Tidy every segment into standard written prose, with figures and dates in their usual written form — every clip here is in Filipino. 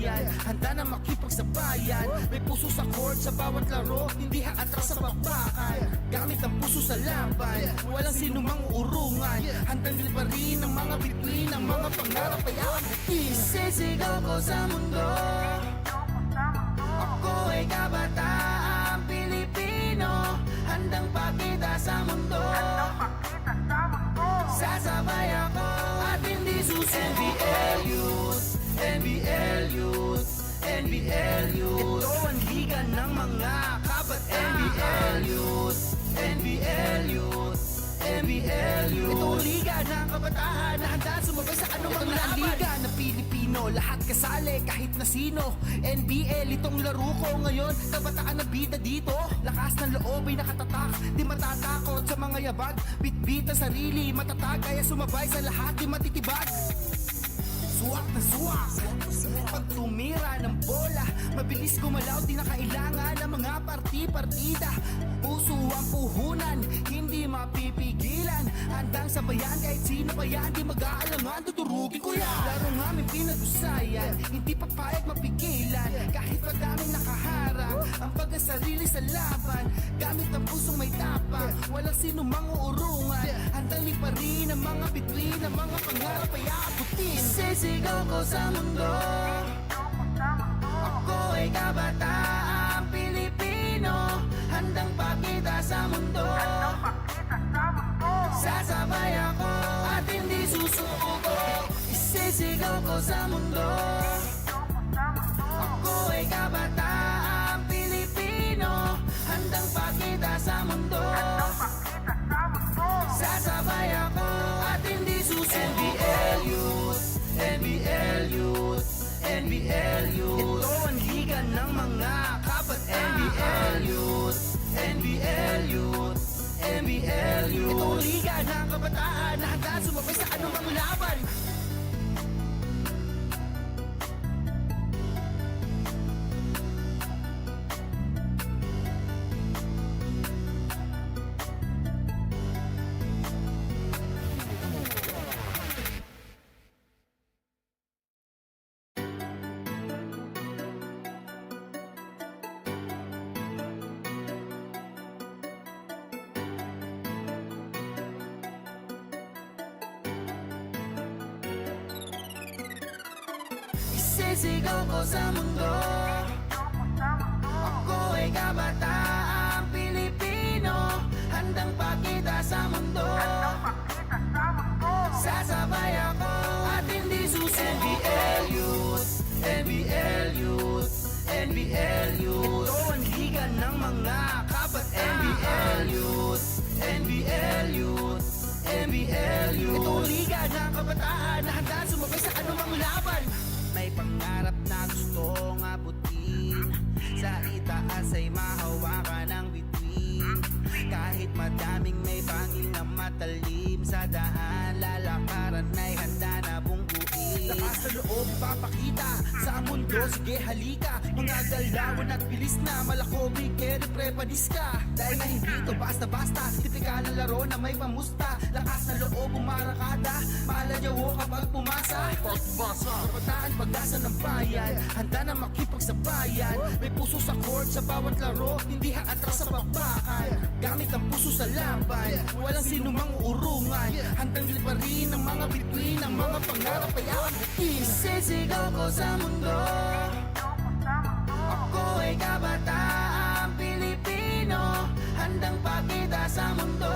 bayan, handa na makipagsabayan. May puso sa court sa bawat laro, hindi haatras sa bakbakan. Gamit ang puso sa laban, walang sinumang urungan. Handang liparin ang mga bituin, ang mga pangarap ay abutin. Isisigaw ko sa mundo, ako ay kabataang Pilipino, handang pakita sa mundo. Sasabay ako at hindi susuko. NBL-Youth, NBL-Youth, NBL-Youth. Ito ang liga ng mga kabataan. NBL-Youth, NBL-Youth, NBL-Youth. Ito ang liga ng kabataan na handa sumabay sa anumang laban. Liga na Pilipino, lahat kasali kahit na sino. NBL, itong laro ko ngayon, kabataan na bida dito. Lakas ng loob ay nakatatak, di matatakot sa mga yabag. Bitbit ang sarili, matatag kaya sumabay sa lahat, di matitibag. Suwak na suwak, pag tumira ng bola, mabilis gumalaw, di na kailangan ng mga parti-partida. Puso ang puhunan, hindi mapipigilan. Handang sabayan kahit sino pa yan, di mag-aalangan, tuturugin ko yan. Laro nga may pinag-usayan, hindi papayag mapigilan. Kahit madaming nakaharang, ang pagkasarili sa laban. Gamit ang pusong may tapang, walang sino mang uurungan. Handang liparin ang mga bituin, ang mga pangarap ay aabutin. Sisigaw ko sa mundo, ako ay kabataang Pilipino, handang pakita sa mundo. Sasabay ako at hindi susuko. Isisigaw ko sa mundo, ako ay kabataang Pilipino, handang pakita sa mundo. Sasabay ako at hindi susuko. NBL-Youth, NBL-Youth, NBL-Youth. Ito ang liga ng mga kabataan. NBL-Youth, NBL-Youth, NBL-Youth. Ito ang liga ng kabataan na handa sumabay sa anumang laban. Isisigaw ko sa mundo, ako ay kabataang Pilipino, handang pakita sa mundo. Sasabay ako at hindi susuko. NBL-Youth, NBL-Youth, NBL-Youth. Ito ang liga ng mga kabataan. NBL-Youth, NBL-Youth, NBL-Youth. Ito ang liga ng kabataan na handa sumabay sa anumang laban. May pangarap na gustong abutin, sa itaas ay mahawakan ang bituin. Kahit madaming may bangil na matalim, sa daan lalakaran ay handa na bungguin. Lakas na loob ipapakita sa mundo, sige halika. Mga galawan at bilis na malakobig, kere prepadis ka. Dahil na hindi ito basta-basta, tipikal na laro na may pamusta. Lakas na loob umarakada, maalayawo kapag pumasa. Kabataan pag-asa ng bayan, handa na makipagsabayan. May puso sa court sa bawat laro, hindi haatras sa bakbakan. Gamit ang puso sa laban, walang sinumang urungan. Handang liparin ang mga bituin, ang mga pangarap ay aabutin. Isisigaw ko sa mundo, ako ay kabataang Pilipino, handang pakita sa mundo.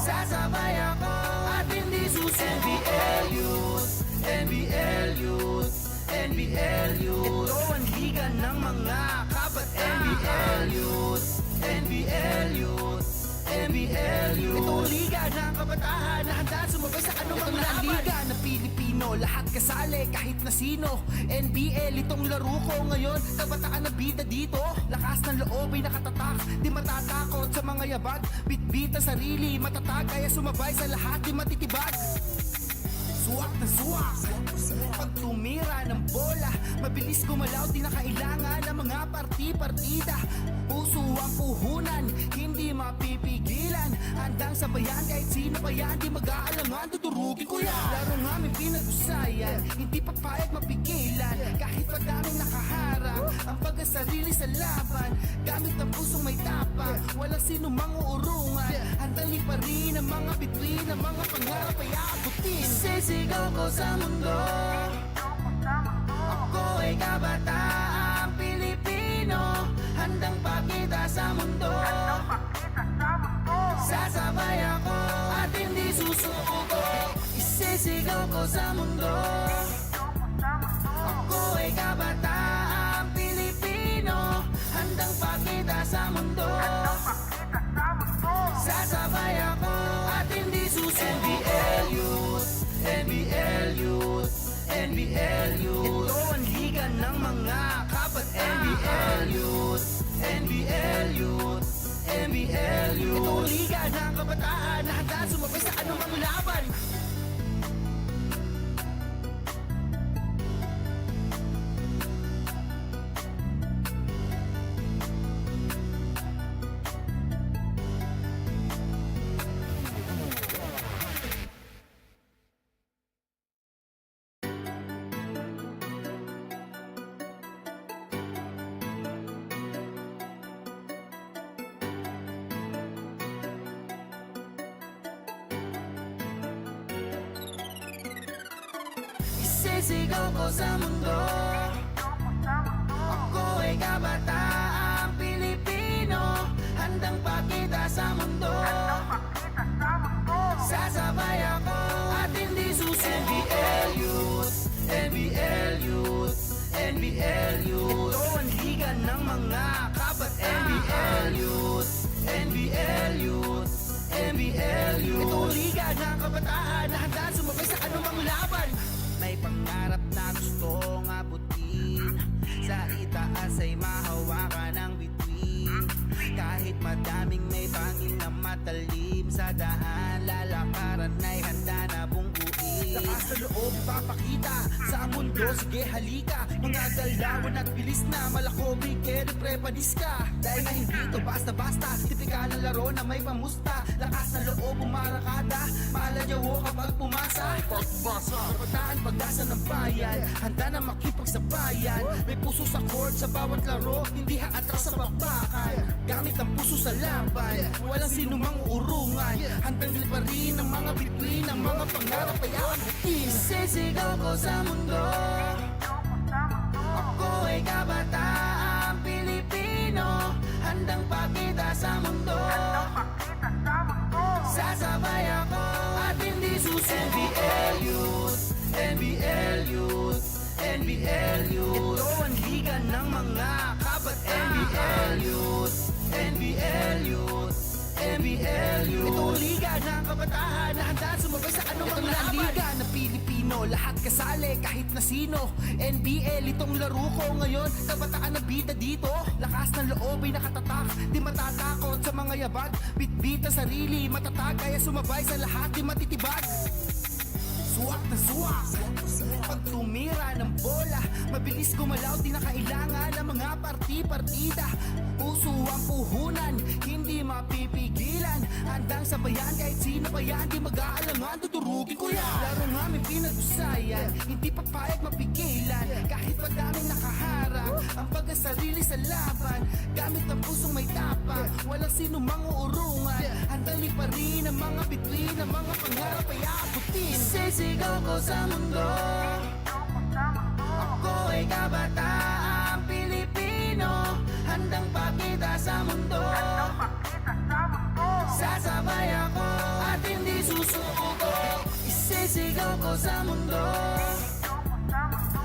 Sasabay ako at hindi susuko. NBL-Youth, NBL-Youth, NBL-Youth. Ito ang liga ng mga kabataan. NBL-Youth, NBL-Youth, NBL-Youth. Ito ang liga ng kabataan na handa sumabay sa anumang laban. Liga na Pilipino, lahat kasali kahit na sino. NBL, itong laro ko ngayon, kabataan na bida dito. Lakas ng loob ay nakatatak, di matatakot sa mga yabag. Bitbit ang sarili, matatag kaya sumabay sa lahat, di matitibag. Suwak na suwak, pag tumira ng bola, mabilis gumalaw, di na kailangan ng mga parti-partida. Puso ang puhunan, hindi mapipigilan. Handang sabayan kahit sino pa yan, di mag-aalangan, tuturugin ko yan. Laro nga may pinag-usayan, hindi papayag mapigil. sarili sa laban, gamit ang pusong may tapang, walang sino mang uurungan. Handang liparin ang mga bituin, ang mga pangarap ay aabutin. Sisigaw ko sa mundo, ako ay kabataang Pilipino, handang pakita sa mundo. Sasabay ako at hindi susuko. Isisigaw ko sa mundo, ako ay kabataang Pilipino, handang pakita sa mundo. Sasabay ako at hindi susuko. NBL-Youth, NBL-Youth, NBL-Youth. Ito ang liga ng mga kabataan. NBL-Youth, NBL-Youth, NBL-Youth. Ito ang liga ng kabataan na handa sumabay sa anumang laban. Isisigaw ko sa mundo, ako ay kabataang Pilipino, handang pakita sa mundo. Sasabay ako at hindi susuko. NBL-Youth, NBL-Youth, NBL-Youth. Ito ang liga ng mga kabataan. NBL-Youth, NBL-Youth, NBL-Youth. Ito ang liga ng kabataan na handa sumabay sa anumang laban. May pangarap na gustong abutin, sa itaas ay mahawakan ang bituin. Kahit madaming may bangin na matalim, sa daan lalakaran ay handa na bungguin. Lakas na loob papakita sa mundo, sige halika. Mga galawan at bilis na malakobig, kere prepadis ka. Dahil na hindi ito basta-basta, tipikal na laro na may pamusta. Lakas na loob umarakada, malanyawo kapag pumasa. Kabataan pag-asa ng bayan, handa na makipagsabayan. May puso sa court sa bawat laro, hindi haatras sa bakbakan. Gamit ang puso sa laban, walang sino mang urungan. Handang liparin ang mga bituin, ang mga pangarap ay aabutin. Sisigaw ko sa mundo, ako ay kabataang Pilipino, handang pakita sa mundo. Sasabay ako at hindi susuko. NBL-Youth, NBL-Youth, NBL-Youth. Ito ang liga ng mga kabataan. NBL-Youth, NBL-Youth, NBL-Youth. Ito ang liga ng kabataan na handa sumabay sa anumang laban. Ito na liga na Pilipino, lahat kasali kahit na sino. NBL itong laro ko ngayon, kabataan na bida dito. Lakas ng loob ay nakatatak, di matatakot sa mga yabag. Bitbit ang sarili, matatag kaya sumabay sa lahat, di matitibag. Suwak na suwak, pag tumira ng bola, mabilis gumalaw, di na kailangan ng mga parti-partida. Puso ang puhunan, hindi mapipigilan. Handang sabayan kahit sino pa yan, di mag-aalangan, tuturugin ko yan. Laro nga may pinag-usayan, hindi papayag mapigilan. Kahit madaming nakaharang, ang pagkasarili sa laban. Gamit ang pusong may tapang, walang sino mang uurungan. Handang liparin ang mga bituin, ang mga pangarap ay aabutin. Sisigaw ko sa mundo, ako ay kabataang Pilipino, handang pakita sa mundo. Sasabay ako at hindi susuko. Isisigaw ko sa mundo,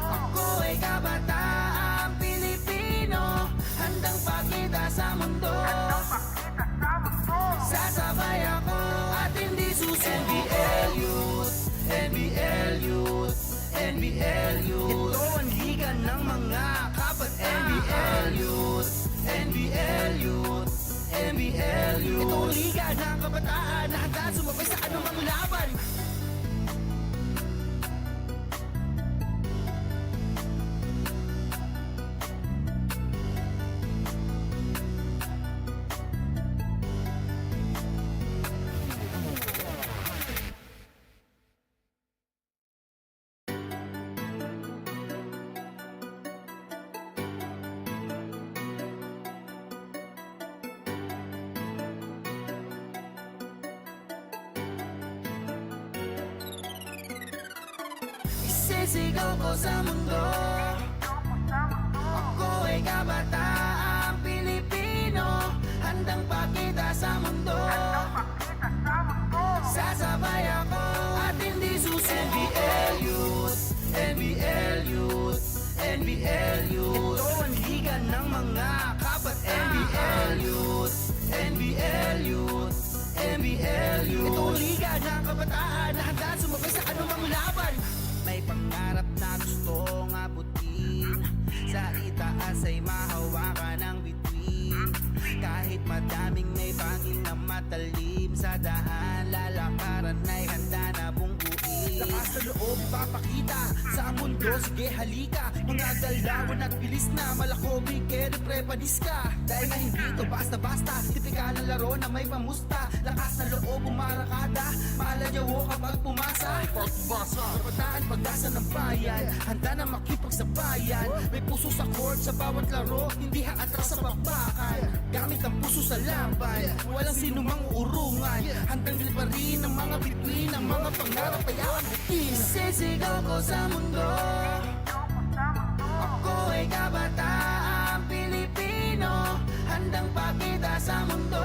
ako ay kabataang Pilipino, handang pakita sa mundo. Sasabay ako at hindi susuko. NBL-Youth, NBL-Youth, NBL-Youth. Ito ang liga ng mga kabataan. NBL-Youth, NBL-Youth, NBL-Youth. Ito ang liga ng kabataan na handa sumabay sa anumang laban. Isisigaw ko sa mundo, ako ay kabataang Pilipino, handang pakita sa mundo. Sasabay ako at hindi susuko. NBL-Youth, NBL-Youth, NBL-Youth. Ito ang liga ng mga kabat. NBL-Youth, NBL-Youth, NBL-Youth. Ito ang liga ng kabataan na handa sumabay sa anumang laban. May pangarap na gustong abutin, sa itaas ay mahawakan ang bituin. Kahit madaming may banging na matalim, sa daan lalakaran ay handa na bungguin. Lakas na loob ipapakita sa mundo, sige halika. Mga galawan at bilis na malakobig, kere prepadis ka. Dahil na hindi ito basta-basta, tipikal na laro na may pamusta. Lakas na loob umarakada, maalayawo kapag pumasa. Kabataan pag-asa ng bayan, handa na makipagsabayan. May puso sa court sa bawat laro, hindi haatras sa bakbakan. Gamit ang puso sa laban, walang sinumang urungan. Handang liparin ang mga bituin, ang mga pangarap ay aabutin. Isisigaw ko sa mundo, ako ay kabataang Pilipino, handang pakita sa mundo.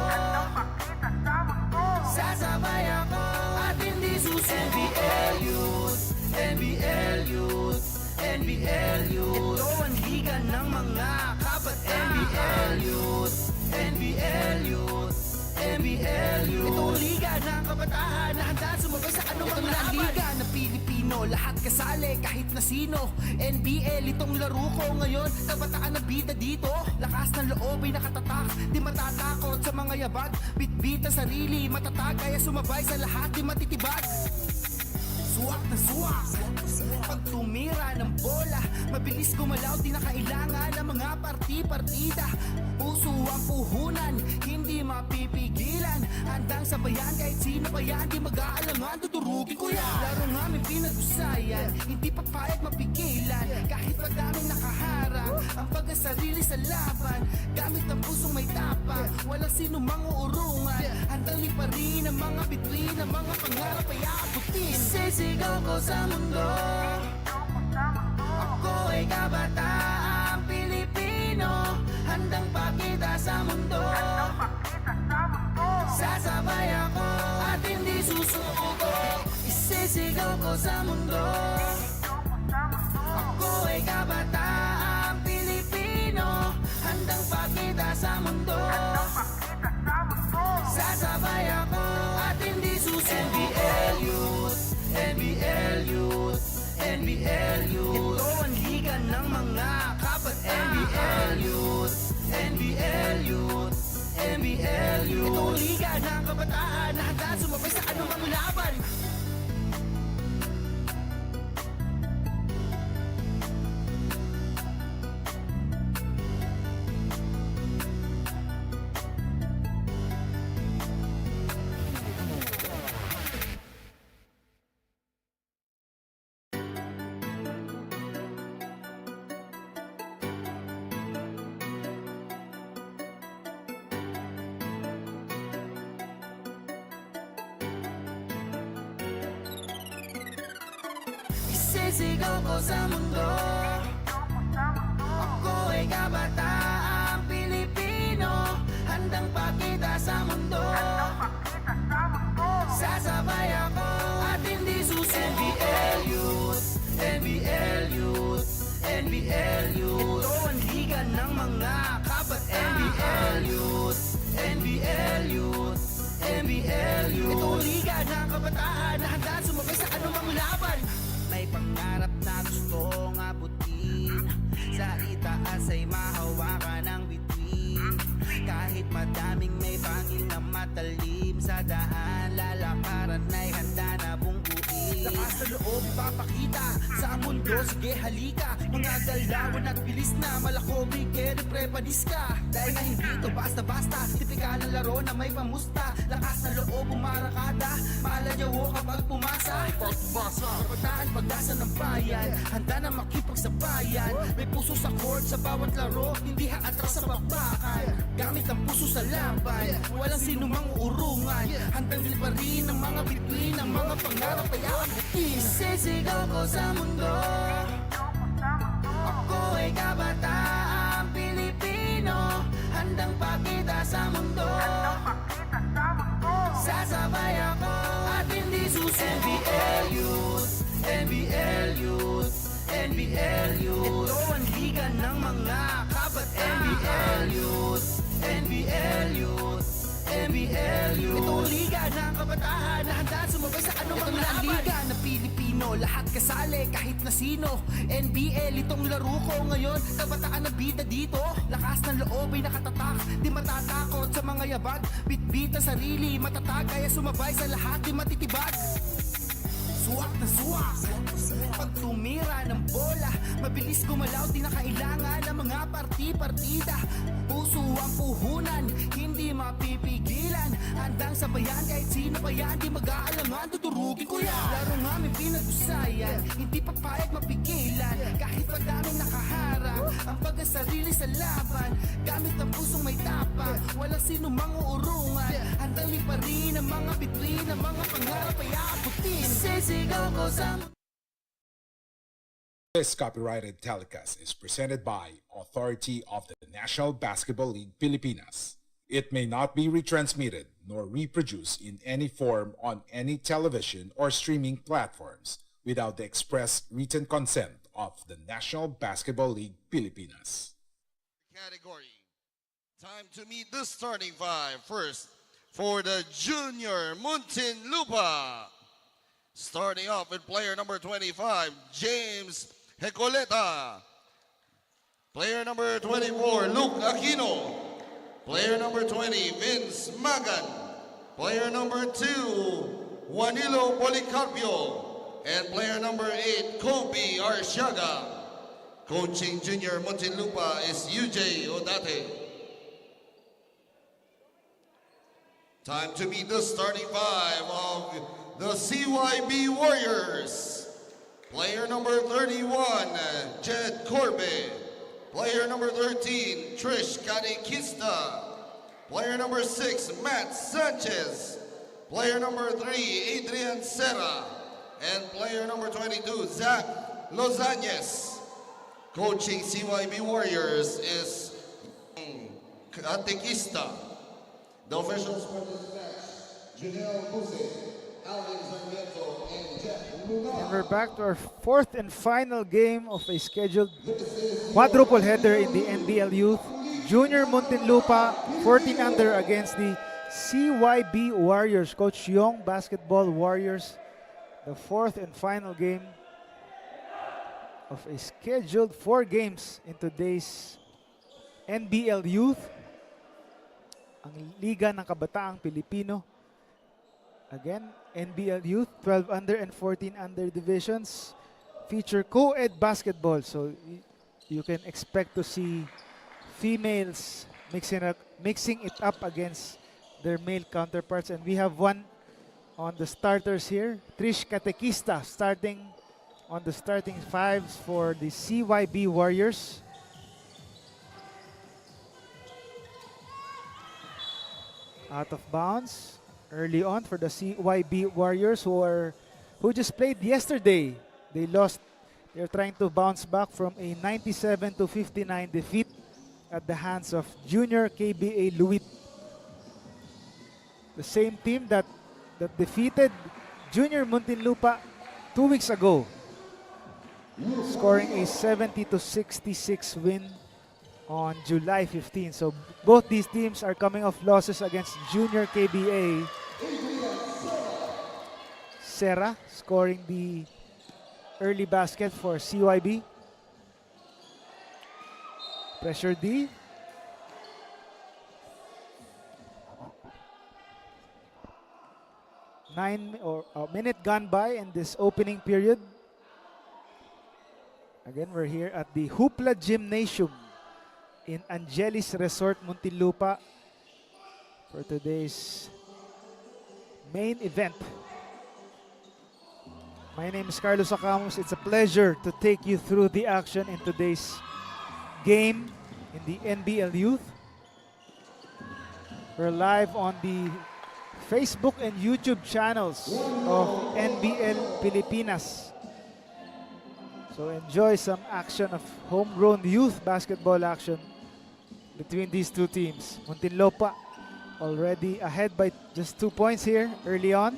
Sasabay ako at hindi susuko. NBL-Youth, NBL-Youth, NBL-Youth. Ito ang liga ng mga kabat. NBL-Youth, NBL-Youth, NBL-Youth. Ito ang liga ng kabataan na handa sumabay sa anumang laban. Liga ng Pilipino, lahat kasali kahit na sino. NBL itong laro ko ngayon, kabataan na bida dito. Lakas ng loob ay nakatatak, di matatakot sa mga yabag. Bitbit ang sarili, matatag kaya sumabay sa lahat, di matitibag. Suwak na suwak, pag tumira ng bola, mabilis gumalaw, di na kailangan ng mga parti-partida. Puso ang puhunan, hindi mapipigilan. Handang sabayan kahit sino pa yan, di mag-aalangan, tuturugin ko yan. Laro namin pinag-usayan, hindi papayag mapigilan. Kahit madaming nakaharang, ang pagkasarili sa laban. Gamit ang pusong may tapang, walang sino mang uurungan. Handang liparin ang mga bituin, ang mga pangarap ay aabutin. Isisigaw ko sa mundo, ako ay kabataang Pilipino, handang pakita sa mundo. Sasabay ako at hindi susuko. Isisigaw ko sa mundo, ako ay kabataang Pilipino, handang pakita sa mundo. Sasabay ako at hindi susuko. NBL-Youth, NBL-Youth, NBL-Youth. Ito ang liga ng mga kabat. NBL-Youth, NBL-Youth, NBL-Youth. Ito ang liga ng kabataan na handa sumabay sa anumang laban. Isisigaw ko sa mundo, ako ay kabataang Pilipino, handang pakita sa mundo. Sasabay ako at hindi susuko. NBL-Youth, NBL-Youth, NBL-Youth. Ito ang liga ng mga kabat. NBL-Youth, NBL-Youth, NBL-Youth. Ito ang liga ng kabataan na handa sumabay sa anumang laban. May pangarap na gustong abutin, sa itaas ay mahawakan ang bituin. Kahit madaming may banging na matalim, sa daan lalakaran ay handa na bungguin. Lakas na loob ipapakita sa mundo, sige halika. Mga galawan at bilis na malakobig, kere prepadis ka. Dahil na hindi ito basta-basta, tipikal na laro na may pamusta. Lakas na loob umarakada, maalayawo kapag pumasa. Kabataan pag-asa ng bayan, handa na makipagsabayan. May puso sa court sa bawat laro, hindi haatras sa bakbakan. Gamit ang puso sa laban, walang sino mang urungan. Handang liparin ang mga bituin, ang mga pangarap ay aabutin. puti. Isisigaw ko sa mundo, ako ay kabataang Pilipino, handang pakita sa mundo. Sasabay ako at hindi susuko. NBL-Youth, NBL-Youth, NBL-Youth. Ito ang liga ng mga kabataan. NBL-Youth, NBL-Youth, NBL-Youth. Ito ang liga ng kabataan na handa sumabay sa anumang laban. Ito ang liga na Pilipino, lahat kasali kahit na sino. NBL itong laro ko ngayon, kabataan na bida dito. Lakas ng loob ay nakatatak, di matatakot sa mga yabag. Bitbit ang sarili, matatag kaya sumabay sa lahat, di matitibag. Suwak na suwak, pag tumira ng bola, mabilis gumalaw, di na kailangan ng mga parti-partida. Puso ang puhunan, hindi mapipigilan, handang sabayan kahit sino pa yan, di mag-aalangan, tuturugin ko yan. Laro nga may pinag-usayan, hindi papayag mapigilan, kahit pa daming nakaharang, ang pagkasarili sa laban, gamit ang pusong may tapang, walang sino mang uurungan, handang liparin ang mga bitrin, ang mga pangarap ay aabutin. Sisigaw ko sa... This copyrighted telecast is presented by Authority of the National Basketball League Pilipinas. It may not be retransmitted nor reproduced in any form on any television or streaming platforms without the express written consent of the National Basketball League Pilipinas. Category. Time to meet the starting five. First, for the junior Muntinlupa. Starting off with player number 25, James Hecoleta. Player number 24, Luke Aquino. Player number 20, Vince Magan. Player number 2, Juanilo Policarpio. And player number 8, Kobe Arsiaga. Coaching junior Muntinlupa is UJ Odate. Time to meet the starting five of the CYB Warriors. Player number 31, Jed Corbe. Player number 13, Trish Kanikista. Player number 6, Matt Sanchez. Player number 3, Adrian Serra. And player number 22, Zach Lozanes. Coaching CYB Warriors is Katikista. The officials for this match, Janelle Buse, Alvin Sarmiento, and Jeff Luna. And we're back to our fourth and final game of a scheduled quadruple header in the NBL Youth. Junior Muntinlupa 14 under against the CYB Warriors. Coach Young Basketball Warriors. The fourth and final game of a scheduled 4 games in today's NBL Youth. Ang Liga ng Kabataang Pilipino. Again, NBL Youth, 12 under and 14 under divisions. Feature co-ed basketball. So you can expect to see females mixing it up against their male counterparts. And we have one on the starters here. Trish Katekista starting on the starting fives for the CYB Warriors. Out of bounds early on for the CYB Warriors who just played yesterday. They lost. They're trying to bounce back from a 97-59 defeat at the hands of junior KBA Luit. The same team that defeated junior Muntinlupa 2 weeks ago, scoring a 70-66 win on July 15. So both these teams are coming off losses against junior KBA. Serra scoring the early basket for CYB. Pressure D. A minute gone by in this opening period. Again, we're here at the Hoopla Gymnasium in Angelis Resort, Muntinlupa for today's main event. My name is Carlos Acamos. It's a pleasure to take you through the action in today's game in the NBL Youth. We're live on the Facebook and YouTube channels of NBL Pilipinas. So enjoy some action of homegrown youth basketball action between these two teams. Muntinlupa already ahead by just 2 points here early on.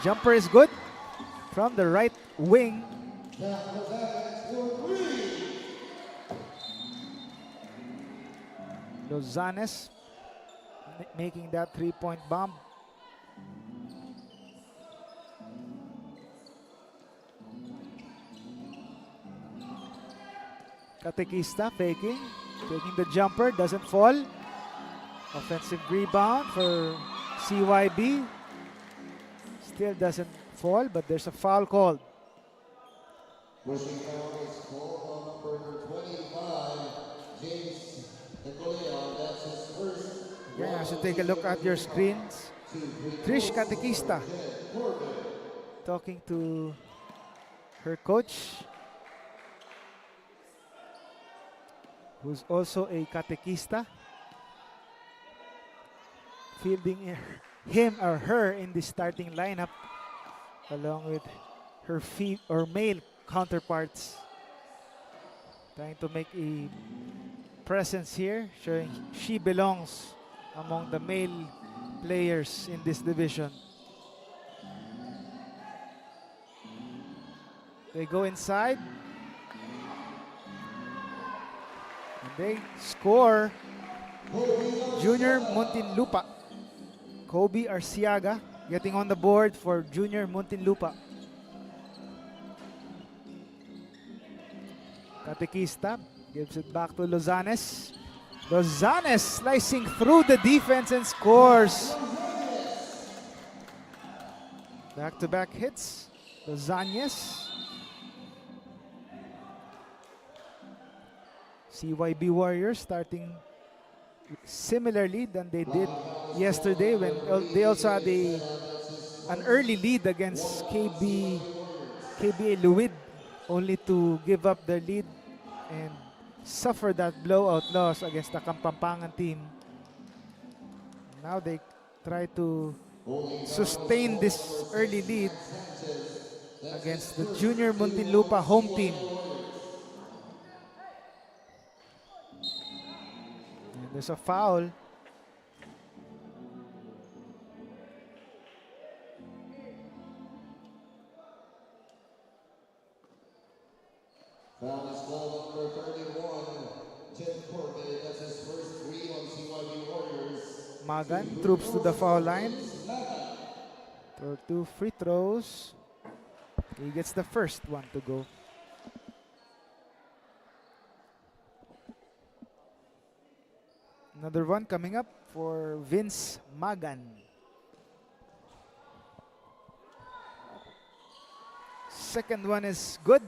Jumper is good from the right wing. Lozanes making that 3-point bomb. Catequista taking the jumper, doesn't fall. Offensive rebound for CYB. Still doesn't fall, but there's a foul called. Pushing foul is called on number 25, James Nicoleon. That's his first. Yeah, so take a look at your screens. Trish Catequista talking to her coach, who's also a catequista, fielding him or her in the starting lineup along with her male counterparts, trying to make a presence here, showing she belongs among the male players in this division. They go inside and they score. Junior Muntinlupa, Kobe Arciaga getting on the board for Junior Muntinlupa. Catequista gives it back to Lozanes. Lozanes slicing through the defense and scores. Back-to-back hits. Lozanes. CYB Warriors starting similarly than they did yesterday when they also had an early lead against KBA Luwid, only to give up their lead and suffer that blowout loss against the Kampampangan team. Now they try to sustain this early lead against the Junior Muntinlupa home team. And there's a foul. Foul is called on number 31, Tim Corbett. That's his first three on CYB Warriors. Magan troops to the foul line for 2 free throws. He gets the first one to go. Another one coming up for Vince Magan. Second one is good.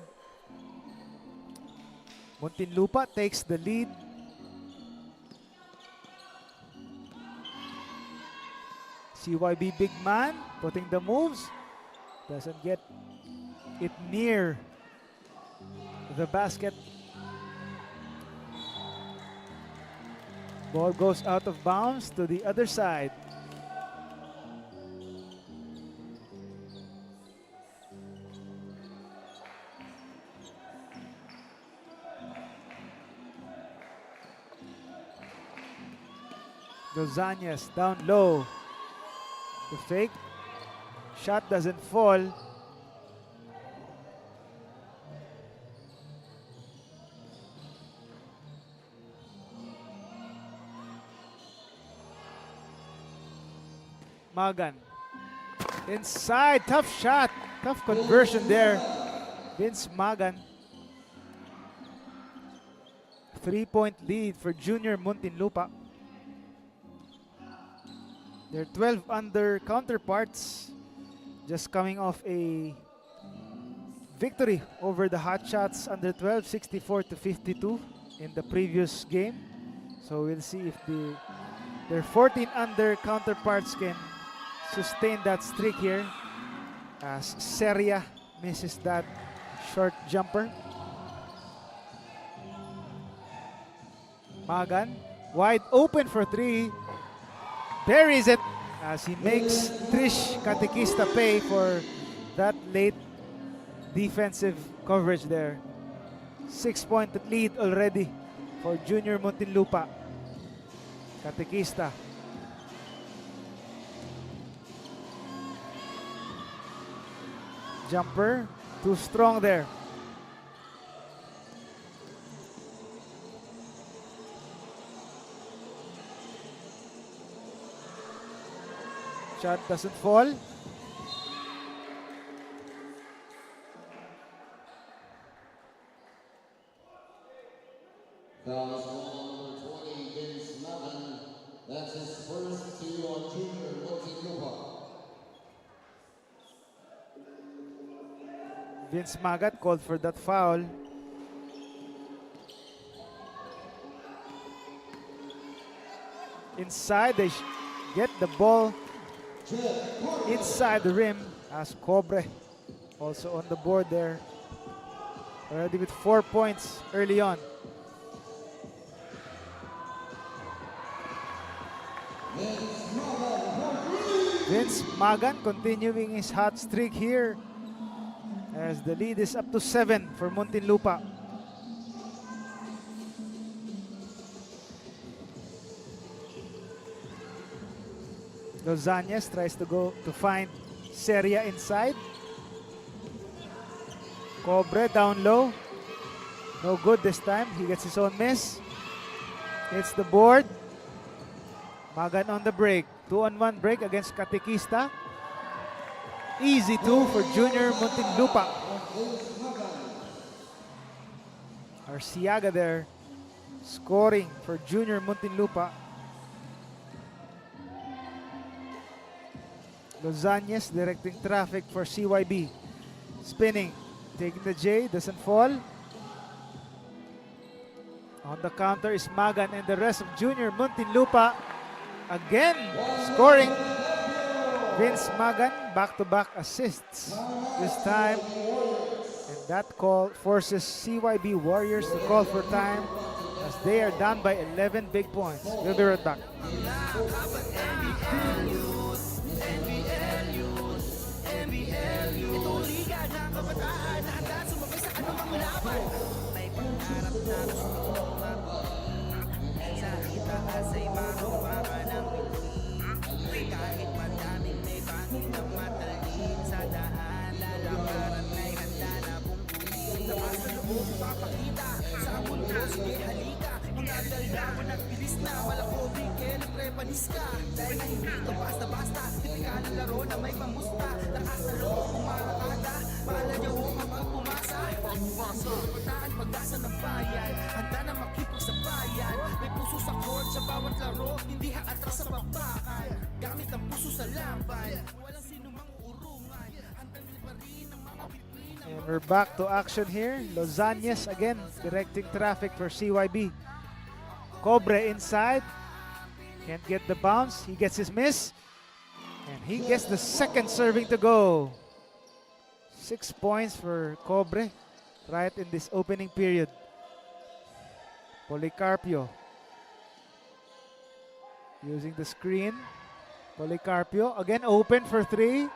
Muntinlupa takes the lead. CYB big man putting the moves. Doesn't get it near the basket. Ball goes out of bounds to the other side. Lozanes down low. The fake. Shot doesn't fall. Magan. Inside. Tough shot. Tough conversion there. Vince Magan. 3-point lead for Junior Muntinlupa. Their 12 under counterparts just coming off a victory over the Hotshots under 12, 64-52 in the previous game. So we'll see if their 14 under counterparts can sustain that streak here, as Seria misses that short jumper. Magan Wide open for three. Buries it as he makes Trish Katekista pay for that late defensive coverage there. 6-point lead already for Junior Muntinlupa. Katekista. Jumper, too strong there. Shot doesn't fall. Foul is on number 20, Vince Melvin. That's his first two on Junior Muntinlupa. Vince Magat called for that foul. Inside, they get the ball inside the rim as Cobre also on the board there. Already with 4 points early on. Vince Magan continuing his hot streak here as the lead is up to 7 for Muntinlupa. Lozanez tries to go to find Seria inside. Cobre down low. No good this time. He gets his own miss. Hits the board. Magan on the break. 2-on-1 break against Katekista. Easy two for Junior Muntinlupa. Arciaga there scoring for Junior Muntinlupa. Lozanez directing traffic for CYB. Spinning, taking the J, doesn't fall. On the counter is Magan and the rest of Junior Muntinlupa. Again, scoring. Vince Magan, back-to-back assists this time. And that call forces CYB Warriors to call for time as they are down by 11 big points. We'll be right back. Ito liga ng kabataan na handa sumabay sa anumang laban. May pangarap na gusto kong mabuhay. Sa itaas ay mahawakan ng piling. Kahit madaming may pangin na matalin sa daan, lalakaran ay handa na bumbuhin. Lakas na loob papakita sa mundo, sige halika. Mga dalda mo nagbilis na, malakobi, kailan panis ka. Dahil na hindi ito basta-basta, tipikal ng laro na may pamusta. Lakas na loob, kumarakada, pala niyo kapag pumasa. Pagpasa, pataan, pag-asa ng bayan, handa na makipagsabayan. May puso sa court, sa bawat laro, hindi haatras sa bakbakan. Gamit ang puso sa laban, walang sinumang urungan. Handang liparin ang mga bituin. And we're back to action here. Lozanez again directing traffic for CYB. Cobre inside. Can't get the bounce. He gets his miss. And he gets the second serving to go. 6 points for Cobre right in this opening period. Policarpio using the screen. Policarpio again open for three.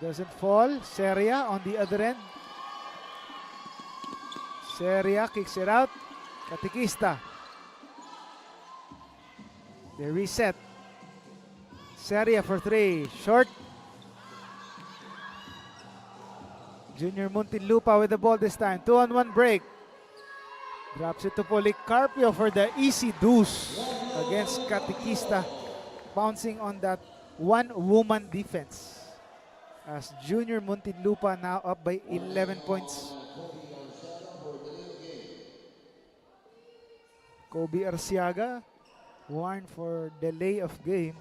Doesn't fall. Seria on the other end. Seria kicks it out. Katekista. They reset. Seria for three. Short. Junior Muntinlupa with the ball this time. 2-on-1 break. Drops it to Policarpio for the easy deuce against Katekista. Bouncing on that one-woman defense. As Junior Muntinlupa now up by 11 points. Kobe Arciaga warned for delay of game.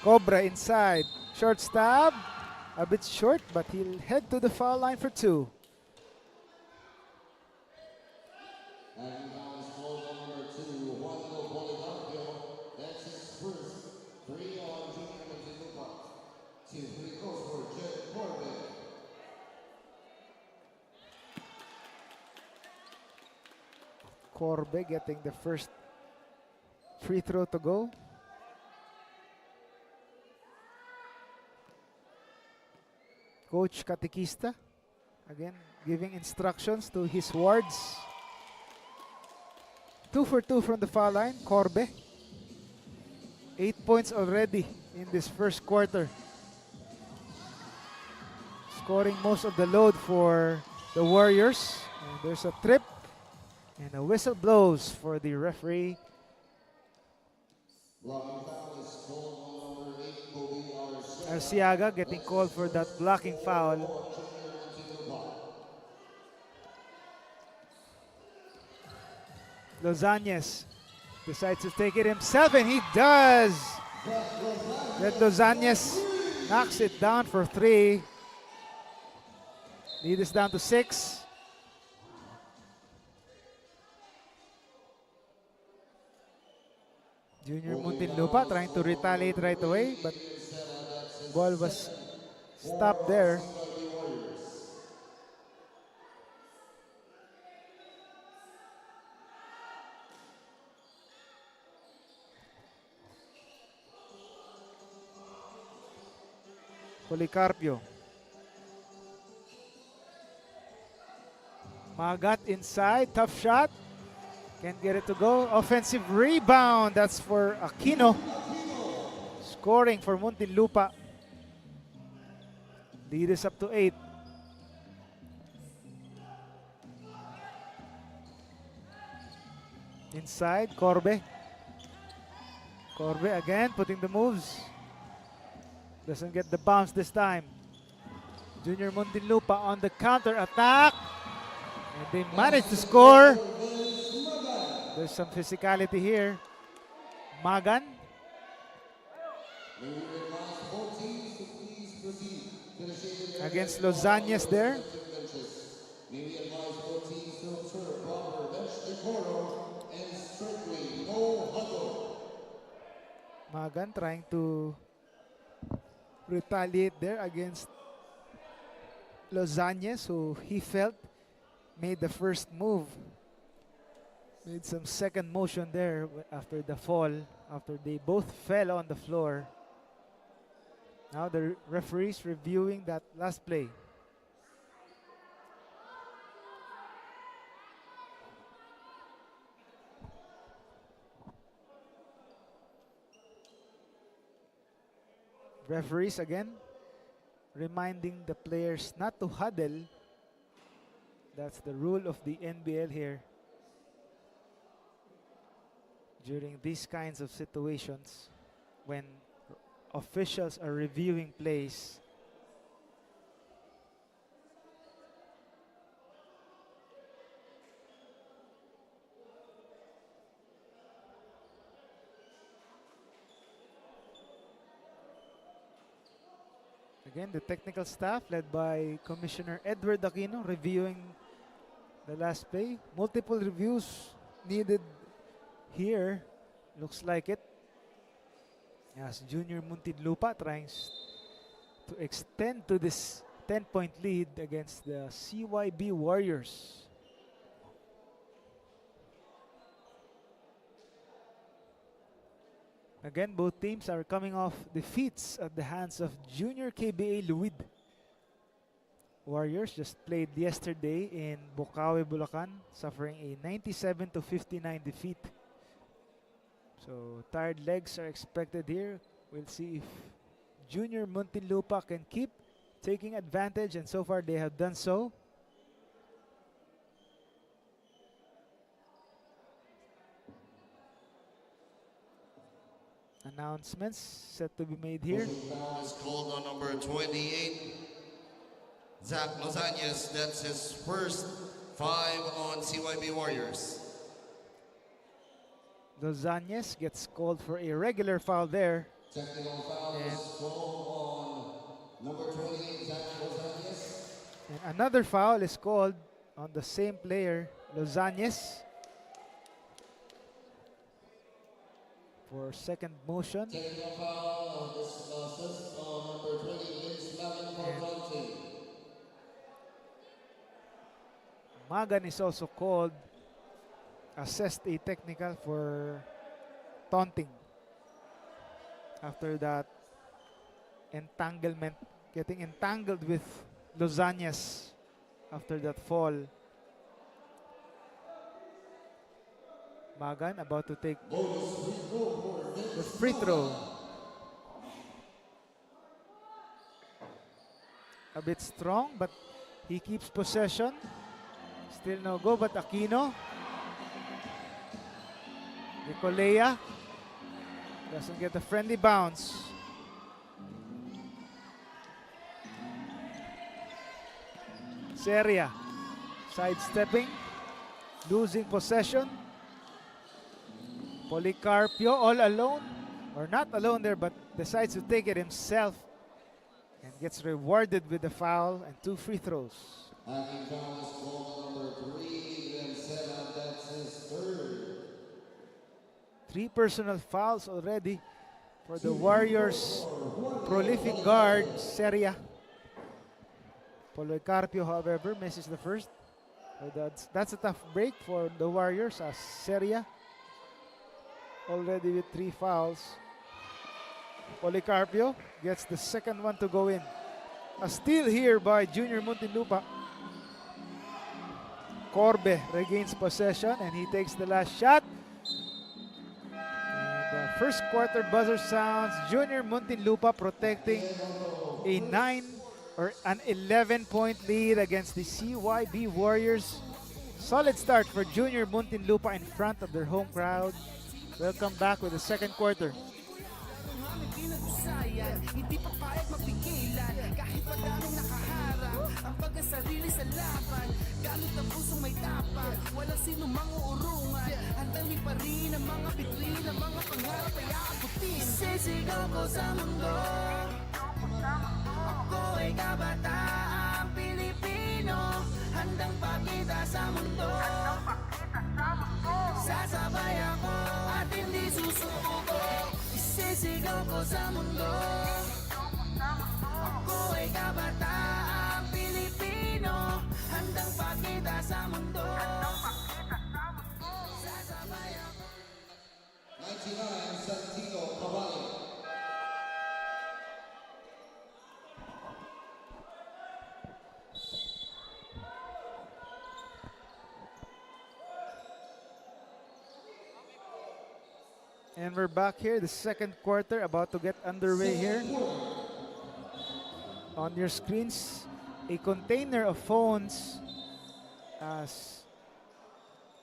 Cobra inside. Short stab. A bit short, but he'll head to the foul line for two. And now is called number 2, Juanito Policarpio. That's his first 3 on Junior Muntinlupa. 2 free goes for Jet Corbett. Corbe getting the first free throw to go. Coach Katekista again giving instructions to his wards. 2 for 2 from the foul line. Corbe. 8 points already in this first quarter. Scoring most of the load for the Warriors. And there's a trip and a whistle blows for the referee. Arciaga getting called for that blocking foul. Lozanez decides to take it himself, and he does. Red Lozanez knocks it down for 3. Lead is down to 6. Junior Muntinlupa trying to retaliate right away, but ball was stopped there. Policarpio. Magat inside, tough shot. Can't get it to go. Offensive rebound. That's for Aquino. Scoring for Muntinlupa. Lead is up to 8. Inside, Corbe. Corbe again putting the moves. Doesn't get the bounce this time. Junior Muntinlupa on the counter attack. And they managed to score. There's some physicality here. Magan. Against Lozanez there. Magan trying to retaliate there against Lozanez, who he felt made the first move. Made some second motion there after the fall, after they both fell on the floor. Now the referees reviewing that last play. Referees again reminding the players not to huddle. That's the rule of the NBL here. During these kinds of situations, when officials are reviewing plays, again, the technical staff led by Commissioner Edward Aquino reviewing the last play. Multiple reviews needed here, looks like it. As Junior Muntinlupa trying to extend to this 10-point lead against the CYB Warriors. Again, both teams are coming off defeats at the hands of Junior KBA Luid. Warriors just played yesterday in Bukawi, Bulacan, suffering a 97-59 defeat. So tired legs are expected here. We'll see if Junior Muntinlupa can keep taking advantage, and so far they have done so. Announcements set to be made here. Foul is called on number 28, Zach Lozanez. That's his first 5 on CYB Warriors. Lozanez gets called for a regular foul there. Technical foul is called on number 28, Zach Lozanez. And another foul is called on the same player, Lozanez, for second motion. Technical foul on this assist on number 28, Lavin. Magan is also called assessed a technical for taunting after that entanglement, getting entangled with Lozanias after that fall. Magan about to take the free throw. A bit strong, but he keeps possession. Still no go, but Aquino. Nicolea doesn't get a friendly bounce. Seria sidestepping, losing possession. Policarpio all alone, or not alone there, but decides to take it himself and gets rewarded with the foul and 2 free throws. And he comes ball number 3, and 7, that's his third. 3 personal fouls already for the Warriors' prolific guard, Seria. Policarpio, however, misses the first. So that's a tough break for the Warriors, as Seria already with 3 fouls. Policarpio gets the second one to go in. A steal here by Junior Muntinlupa. Corbe regains possession and he takes the last shot. And the first quarter buzzer sounds. Junior Muntinlupa protecting a 11-point lead against the CYB Warriors. Solid start for Junior Muntinlupa in front of their home crowd. Welcome back with the second quarter. Hindi pa payag mapigilan kahit madaming nakaharang ang pagkasarili sa laban. Galit ang pusong may tapang, walang sino mang-uurungan. Handang liparin ang mga bituin, ang mga pangarap ay aabutin. Sisigaw ko sa mundo, ako ay kabataang Pilipino. Handang pakita sa mundo, sasabay ako at hindi susuko. Isisigaw ko sa mundo, ako ay kabataang Pilipino. Handang pakita sa mundo, sasabay ako. 99, Santino Cavalli. And we're back here, the second quarter about to get underway here. On your screens, a container of phones, as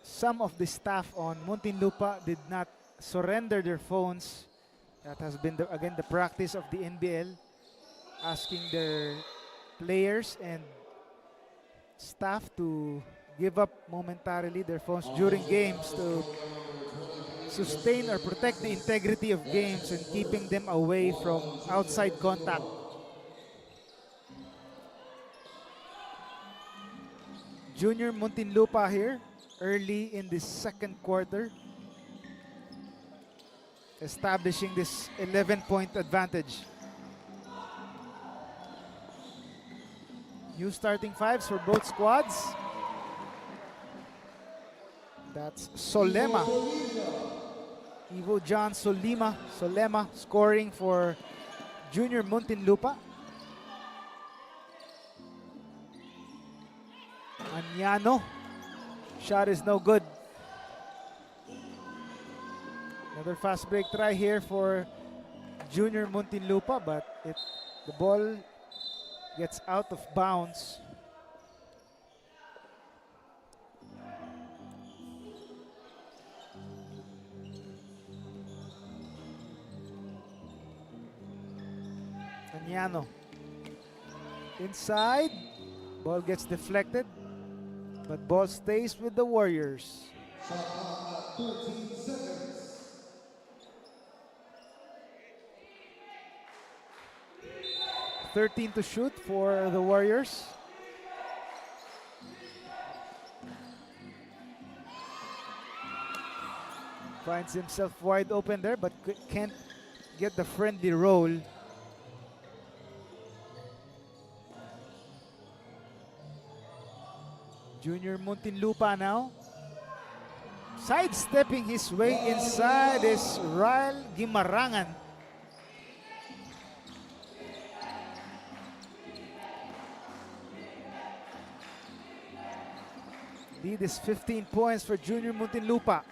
some of the staff on Muntinlupa did not surrender their phones. That has been, again, the practice of the NBL, asking their players and staff to give up momentarily their phones during games to sustain or protect the integrity of games and keeping them away from outside contact. Junior Muntinlupa here early in the second quarter, establishing this 11-point advantage. New starting fives for both squads. That's Solema. Ivo John Solema scoring for Junior Muntinlupa. Anyano. Shot is no good. Another fast break try here for Junior Muntinlupa, but the ball gets out of bounds. Anyano. Inside. Ball gets deflected, but ball stays with the Warriors. 13 seconds. 13 to shoot for the Warriors. Finds himself wide open there, but can't get the friendly roll. Junior Muntinlupa now sidestepping his way inside is Ryle Gimarangan. Lead is 15 points for Junior Muntinlupa.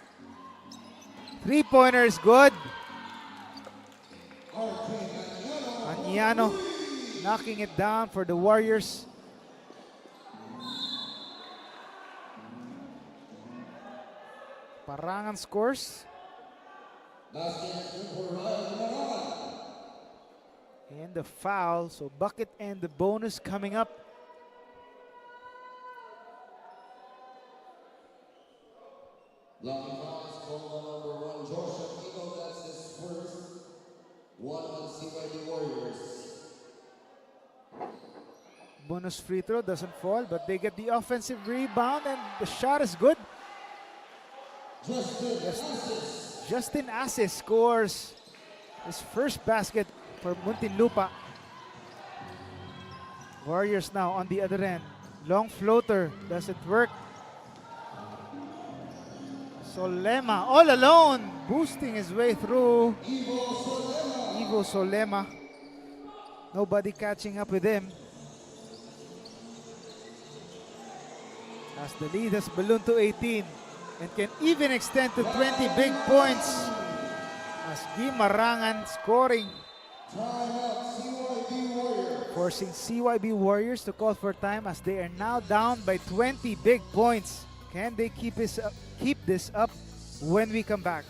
Three-pointer is good. Aniano knocking it down for the Warriors. Parangan scores. And the foul, so bucket and the bonus coming up. Lucky Fox called on number 1, Joshua Tito. That's his first one on CYB Warriors. Bonus free throw doesn't fall, but they get the offensive rebound and the shot is good. Justin Asis scores his first basket for Muntinlupa. Warriors now on the other end. Long floater, does it work? Solema all alone, boosting his way through. Ivo Solema. Nobody catching up with him. As the lead has ballooned to 18 and can even extend to 20 big points. As Gimarangan scoring, forcing CYB Warriors to call for time as they are now down by 20 big points. Can they keep this up when we come back?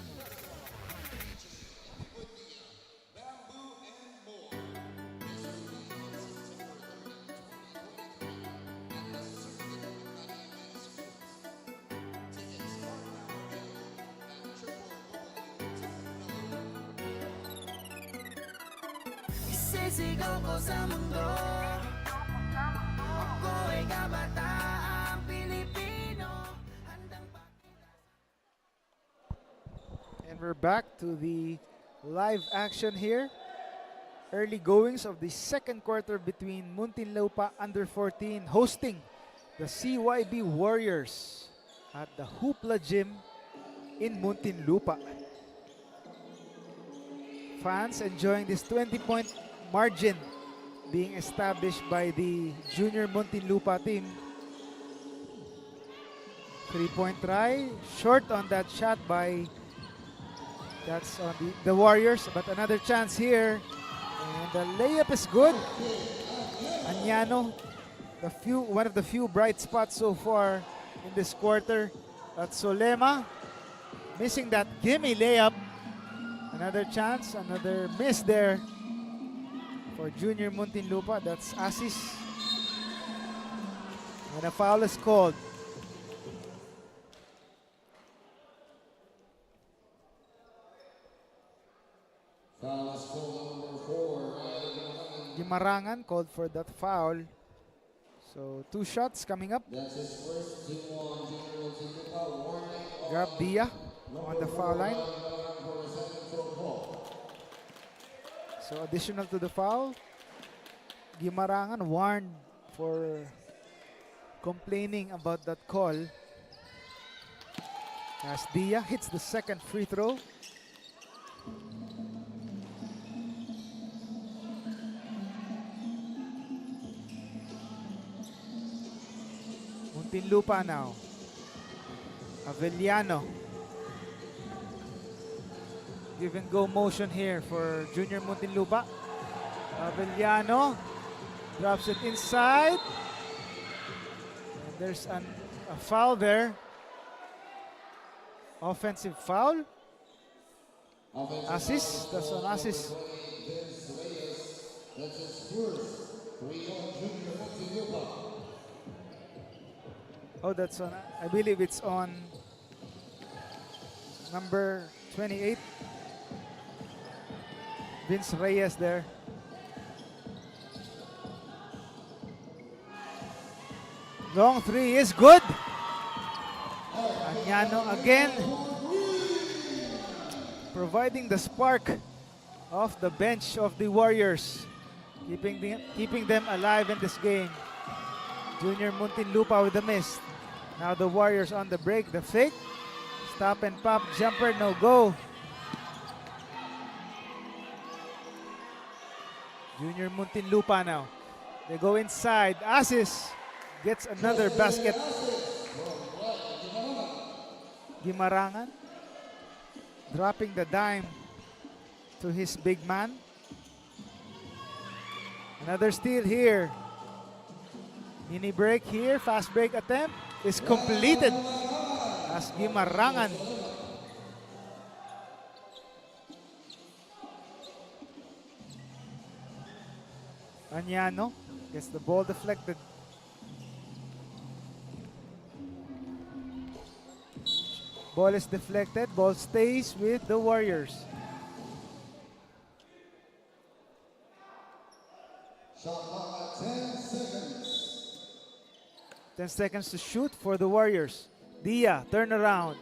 Isisigaw ko sa mundo, ako ay kabataang Pilipino. And we're back to the live action here. Early goings of the second quarter between Muntinlupa under 14 hosting the CYB Warriors at the Hoopla Gym in Muntinlupa. Fans enjoying this 20-point margin being established by the junior Muntinlupa team. 3-point try, short on that shot by, that's on the Warriors, but another chance here. And the layup is good. Aniano, one of the few bright spots so far in this quarter. That's Solema, missing that gimme layup. Another chance, another miss there for junior Muntinlupa. That's Asis. And a foul is called. Foul is called number 4. Gimarangan called for that foul. So 2 shots coming up. That's his first team on junior Muntinlupa. Warning. Grab Dia on the foul line. So additional to the foul, Gimarangan warned for complaining about that call. As Dia hits the second free throw. Muntinlupa now. Avellano. Give and go motion here for junior Muntinlupa. Avellano drops it inside. And there's a foul there. Offensive foul. Assist. That's on assist. That's his first 3 on junior Muntinlupa. Oh, that's on. I believe it's on number 28. Vince Reyes there. Long three is good. Aniano again providing the spark off the bench of the Warriors, keeping them alive in this game. Junior Muntinlupa with the miss. Now the Warriors on the break, the fake. Stop and pop jumper, no go. Junior Muntinlupa now. They go inside. Asis gets another basket. Gimarangan dropping the dime to his big man. Another steal here. Mini break here. Fast break attempt is completed as Gimarangan Añano gets the ball deflected. Ball is deflected. Ball stays with the Warriors. Shot clock at 10 seconds. 10 seconds to shoot for the Warriors. Dia, turnaround.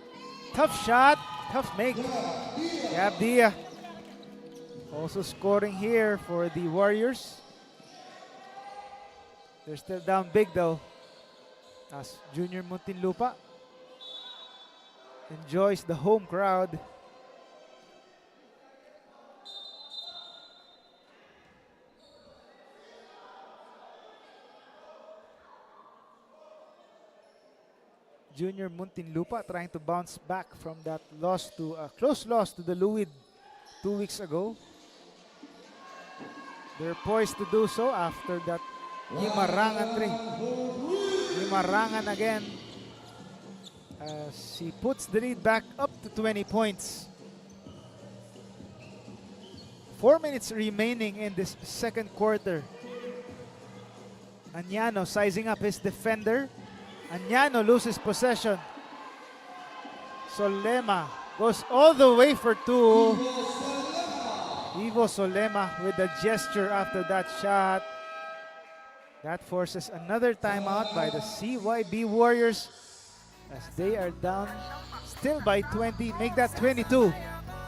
Tough shot, tough make. Gab Dia. Also scoring here for the Warriors. They're still down big though, as Junior Muntinlupa enjoys the home crowd. Junior Muntinlupa trying to bounce back from that loss to a close loss to the Luid 2 weeks ago. They're poised to do so after that Gimarangan three. Gimarangan again as he puts the lead back up to 20 points. 4 minutes remaining in this second quarter. Añano sizing up his defender. Añano loses possession. Solema goes all the way for two. Ivo Solema with a gesture after that shot. That forces another timeout by the CYB Warriors as they are down still by 20. Make that 22.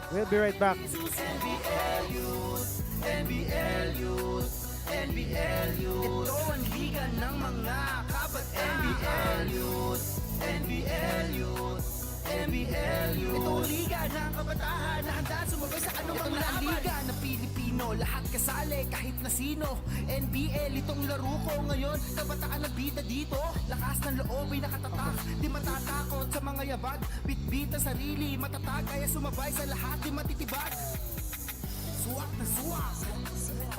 We'll be right back. NBL-Youth, NBL-Youth, NBL-Youth. Ito ang liga ng mga kabataan. NBL-Youth, NBL-Youth, NBL-Youth. Ito ang liga ng kabataan na handa sumabay sa anumang laban. Liga na Pilipino, lahat kasali kahit na sino. NBL itong laro ko ngayon, kabataan na bida dito. Lakas ng loob ay nakatatak, di matatakot sa mga yabag. Bitbit ang sarili, matatag kaya sumabay sa lahat, di matitibag. Suwak na suwak,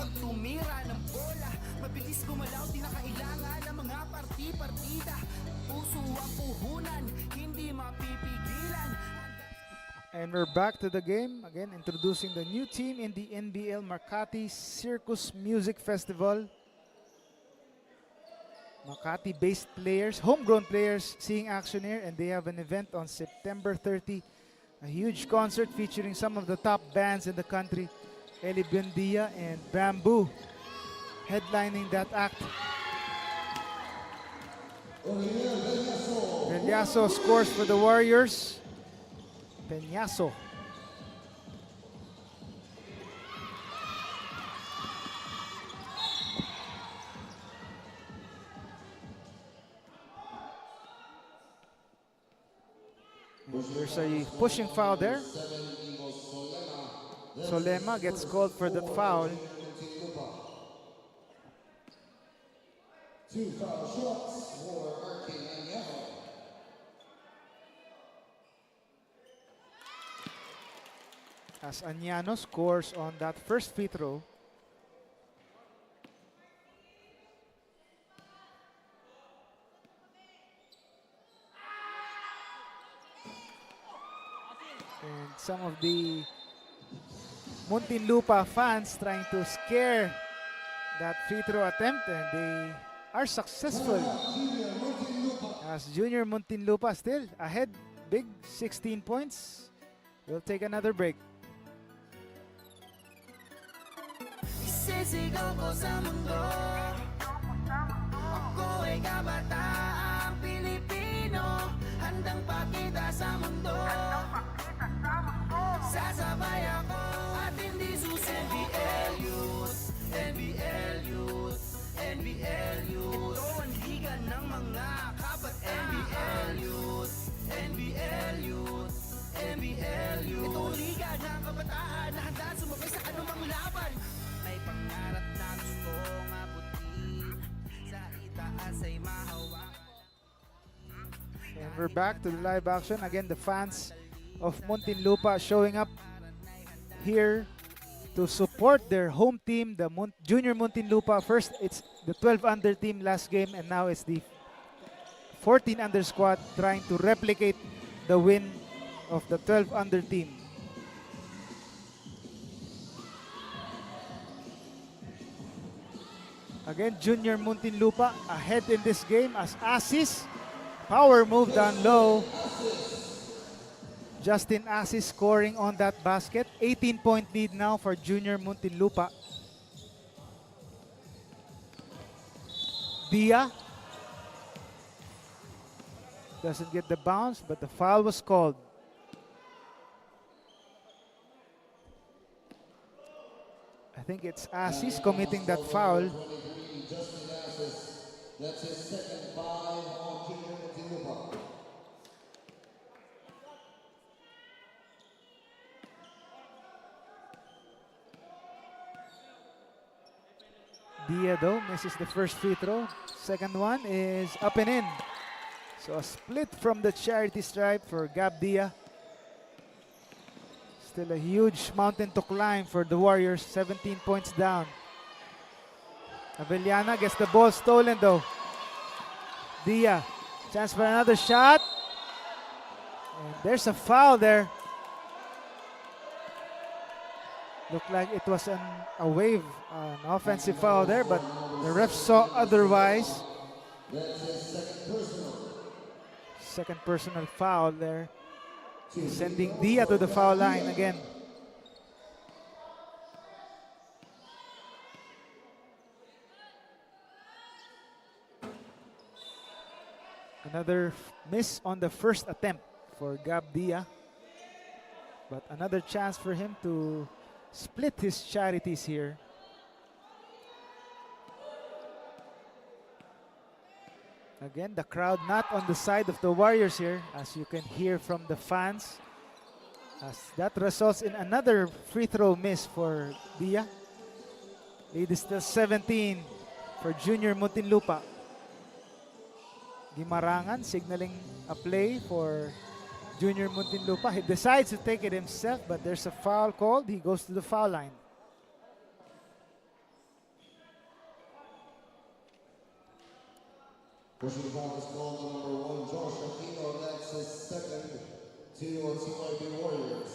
pag tumira ng bola, mabilis gumalaw, di na kailangan ng mga parti-partida. Puso ang puhunan, hindi mapipigilan. And we're back to the game. Again, introducing the new team in the NBL Makati Circus Music Festival. Makati-based players, homegrown players seeing action here, and they have an event on September 30. A huge concert featuring some of the top bands in the country. Eli Buendia and Bamboo headlining that act. Peñaso scores for the Warriors. Peñaso. There's a pushing foul there. Solema gets called for the foul. 2 foul shots for Arkin Añano. As Añano scores on that first free throw. And some of the Muntinlupa fans trying to scare that free throw attempt, and they are successful. As Junior Muntinlupa still ahead, big 16 points. We'll take another break. Isisigaw ko sa mundo, ako ay kabataang Pilipino, handang pakita sa mundo. Sasabay ako at hindi susi. NBL-Youth, NBL-Youth, NBL-Youth. Ito ang liga ng mga kabataan. NBL-Youth, NBL-Youth, we're back to the live action. Again, the fans of Muntinlupa showing up here to support their home team, the Junior Muntinlupa. First, it's the 12 under team last game, and now it's the 14 under squad trying to replicate the win of the 12 under team. Again, Junior Muntinlupa ahead in this game as Asis. Power move down low. Justin Asis scoring on that basket. 18-point lead now for Junior Muntinlupa. Dia doesn't get the bounce, but the foul was called. I think it's Asis committing that foul. That's his second foul on Junior Muntinlupa. Dia though misses the first free throw. Second one is up and in. So a split from the charity stripe for Gab Dia. Still a huge mountain to climb for the Warriors. 17 points down. Avellana gets the ball stolen though. Dia, chance for another shot. And there's a foul there. Looked like it was a wave, an offensive foul there, but the ref saw otherwise. Second personal foul there. Sending Dia to the foul line again. Another miss on the first attempt for Gab Dia. But another chance for him to split his charities here. Again, the crowd not on the side of the Warriors here, as you can hear from the fans. As that results in another free throw miss for Dia. Lead is still 17 for Junior Muntinlupa. Gimarangan signaling a play for Junior Muntinlupa. He decides to take it himself, but there's a foul called. He goes to the foul line. Personal foul is called on number 1, Josh Aquino. That's his second to on CYB Warriors.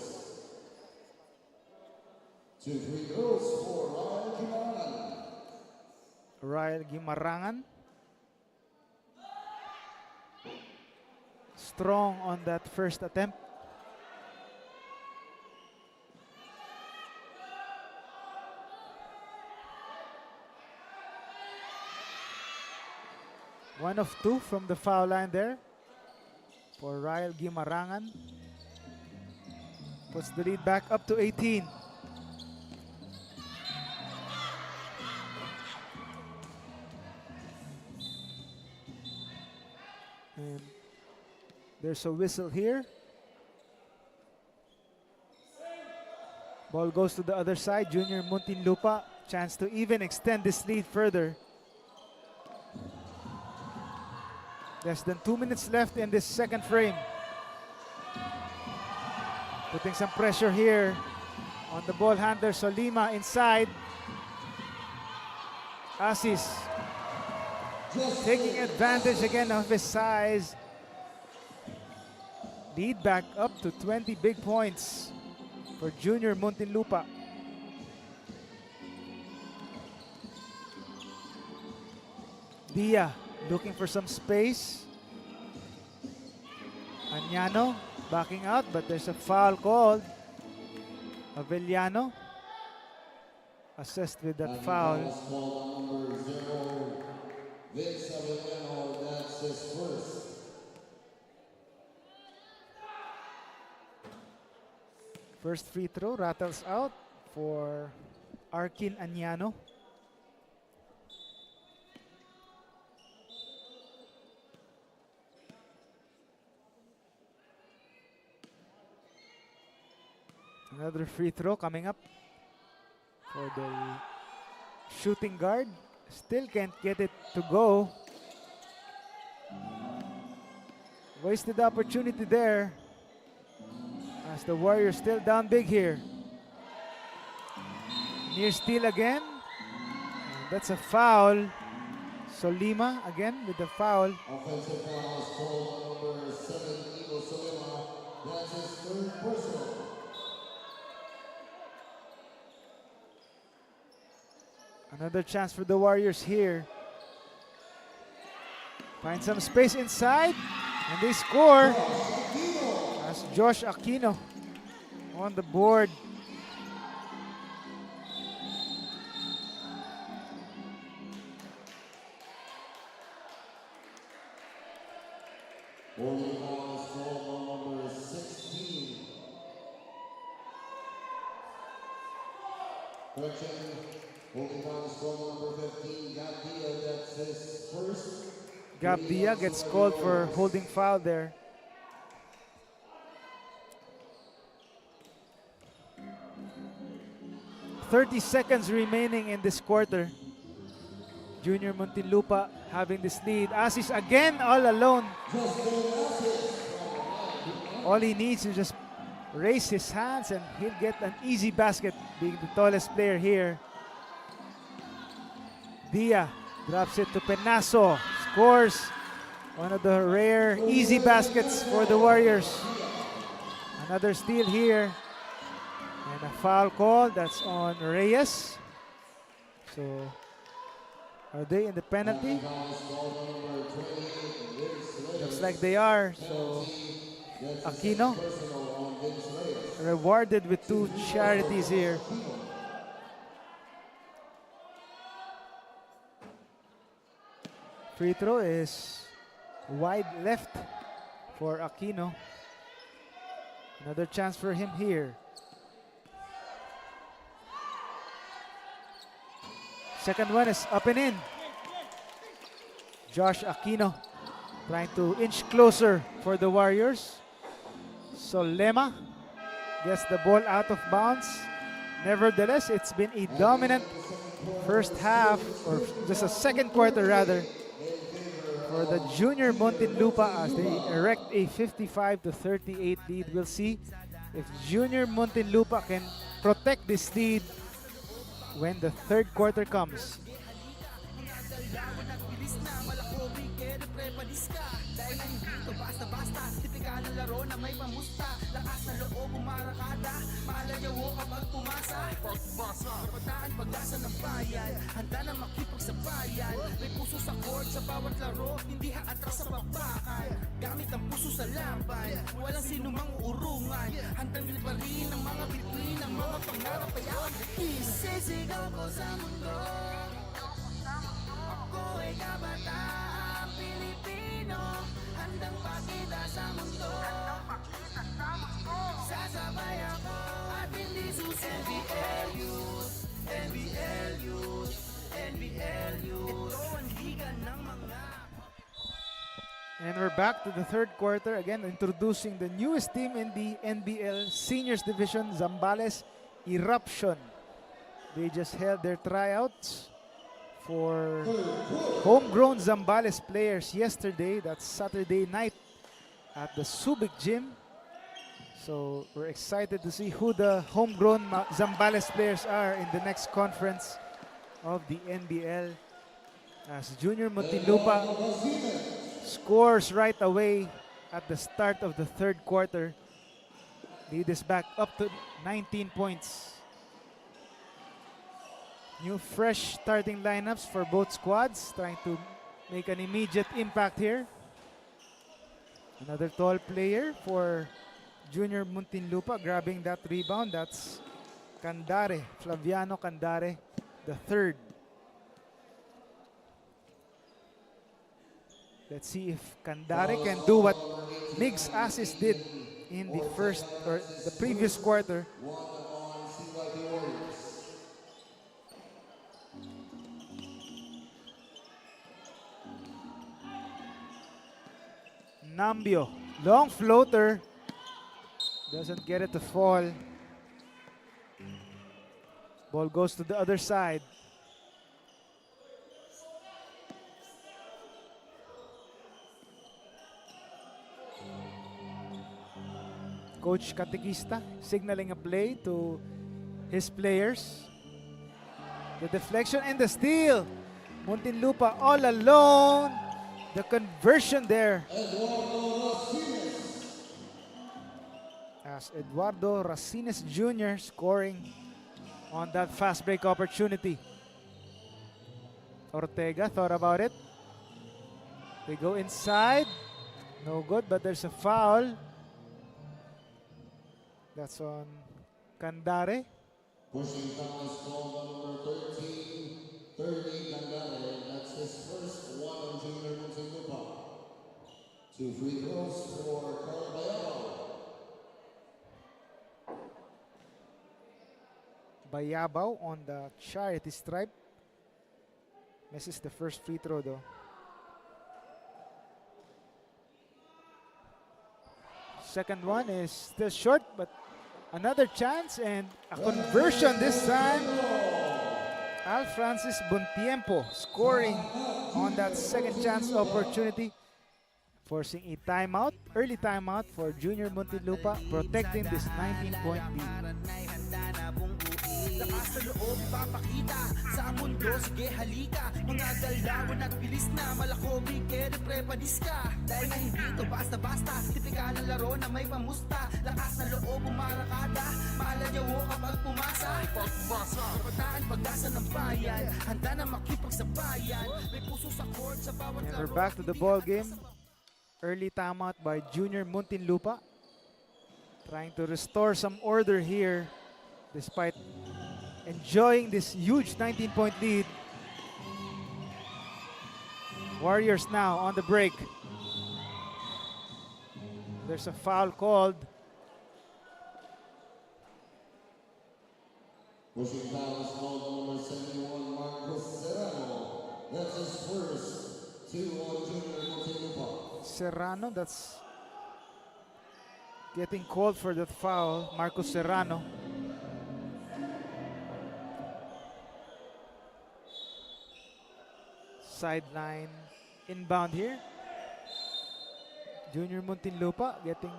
2 free throws for Ryan Gimarangan. Ryan Gimarangan. Strong on that first attempt. One of two from the foul line there for Ryan Gimarangan. Puts the lead back up to 18. And there's a whistle here. Ball goes to the other side. Junior Muntinlupa, chance to even extend this lead further. Less than 2 minutes left in this second frame. Putting some pressure here on the ball handler. Solima inside. Asis taking advantage again of his size. Lead back up to 20 big points for Junior Muntinlupa. Dia looking for some space. Añano backing out, but there's a foul called. Avellano assessed with that foul. Number 0, Vince Avellano. That's his first. First free throw rattles out for Arkin Añano. Another free throw coming up for the shooting guard. Still can't get it to go. Wasted opportunity there as the Warriors still down big here. Near steal again. And that's a foul. So Lima again with the foul. Offensive foul is called on number 7, Eagle Solima. That's his third personal. Another chance for the Warriors here. Find some space inside. And they score. That's Josh Aquino on the board. Holding foul is called on number 16. Correction. Holding foul is called on number 15. Gabdia, that's his first. Gabdia gets called for holding foul there. .30 seconds remaining in this quarter. Junior Muntinlupa having this lead. Asis again all alone. All he needs is just raise his hands and he'll get an easy basket, being the tallest player here. Dia drops it to Penaso. Scores one of the rare easy baskets for the Warriors. Another steal here. And a foul call. That's on Reyes. So, are they in the penalty? Looks like they are. So, Aquino rewarded with 2 charities here. Free throw is wide left for Aquino. Another chance for him here. Second one is up and in. Josh Aquino trying to inch closer for the Warriors. So Lema gets the ball out of bounds. Nevertheless, it's been a dominant first half, or just a second quarter rather, for the Junior Muntinlupa as they erect a 55-38 lead. We'll see if Junior Muntinlupa can protect this lead when the third quarter comes. Handa na makipagsabayan. May puso sa court sa bawat laro. Hindi haatras sa bakbakan. Gamit ang puso sa laban. Walang sinumang uurungan. Handang liparin ang mga bituin, ang mga pangarap ay aking isisigaw ko sa mundo. Ako ay kabataang Pilipino. Handang pakita sa mundo. Sasabay ako at hindi susuko. NBL-Youth, NBL-Youth, NBL-Youth. Ito ang liga ng mga... And we're back to the third quarter. Again, introducing the newest team in the NBL Seniors Division, Zambales Eruption. They just held their tryouts for homegrown Zambales players yesterday. That's Saturday night at the Subic Gym. So we're excited to see who the homegrown Zambales players are in the next conference of the NBL. As Junior Muntinlupa scores right away at the start of the third quarter. Lead is back up to 19 points. New fresh starting lineups for both squads, trying to make an immediate impact here. Another tall player for Junior Muntinlupa grabbing that rebound. That's Candare, Flaviano Candare, the third. Let's see if Candare can do what Migs Asis did in the first or the previous quarter. Nambio, long floater, doesn't get it to fall. Ball goes to the other side. Coach Katekista signaling a play to his players. The deflection and the steal. Muntinlupa all alone. The conversion there. As Eduardo Racines Jr. scoring on that fast break opportunity. Ortega thought about it. They go inside. No good, but there's a foul. That's on Candare. Pushing foul is called on number 13, 30 Candare. That's his first one on Junior Muntinlupa. 2 free throws for Bayabo. Bayabao on the charity stripe. Misses the first free throw though. Second one is still short, but another chance and a conversion this time. Al Francis Bontiempo scoring on that second chance opportunity, forcing a timeout, early timeout for Junior Muntinlupa, protecting this 19-point lead. Lakas sa loob ipapakita sa mundo, sige halika. Mga galawan at bilis na malakobig, kere prepadis ka. Dahil na hindi ito basta-basta, tipikal ng laro na may pamusta. Lakas na loob umarakada, maalayaw mo kapag pumasa. Kapataan pag-asa ng bayan, handa na makipagsabayan. May puso sa court sa bawat And laro. we're back to the ball game. Early timeout by Junior Muntinlupa, trying to restore some order here despite enjoying this huge 19-point lead. Warriors now on the break. There's a foul called. Pushing foul is called on number 71, Marcos Serrano. That's his first 2 on Junior Muntinlupa. Serrano, that's getting called for that foul. Marcos Serrano. Sideline inbound here. Junior Muntinlupa getting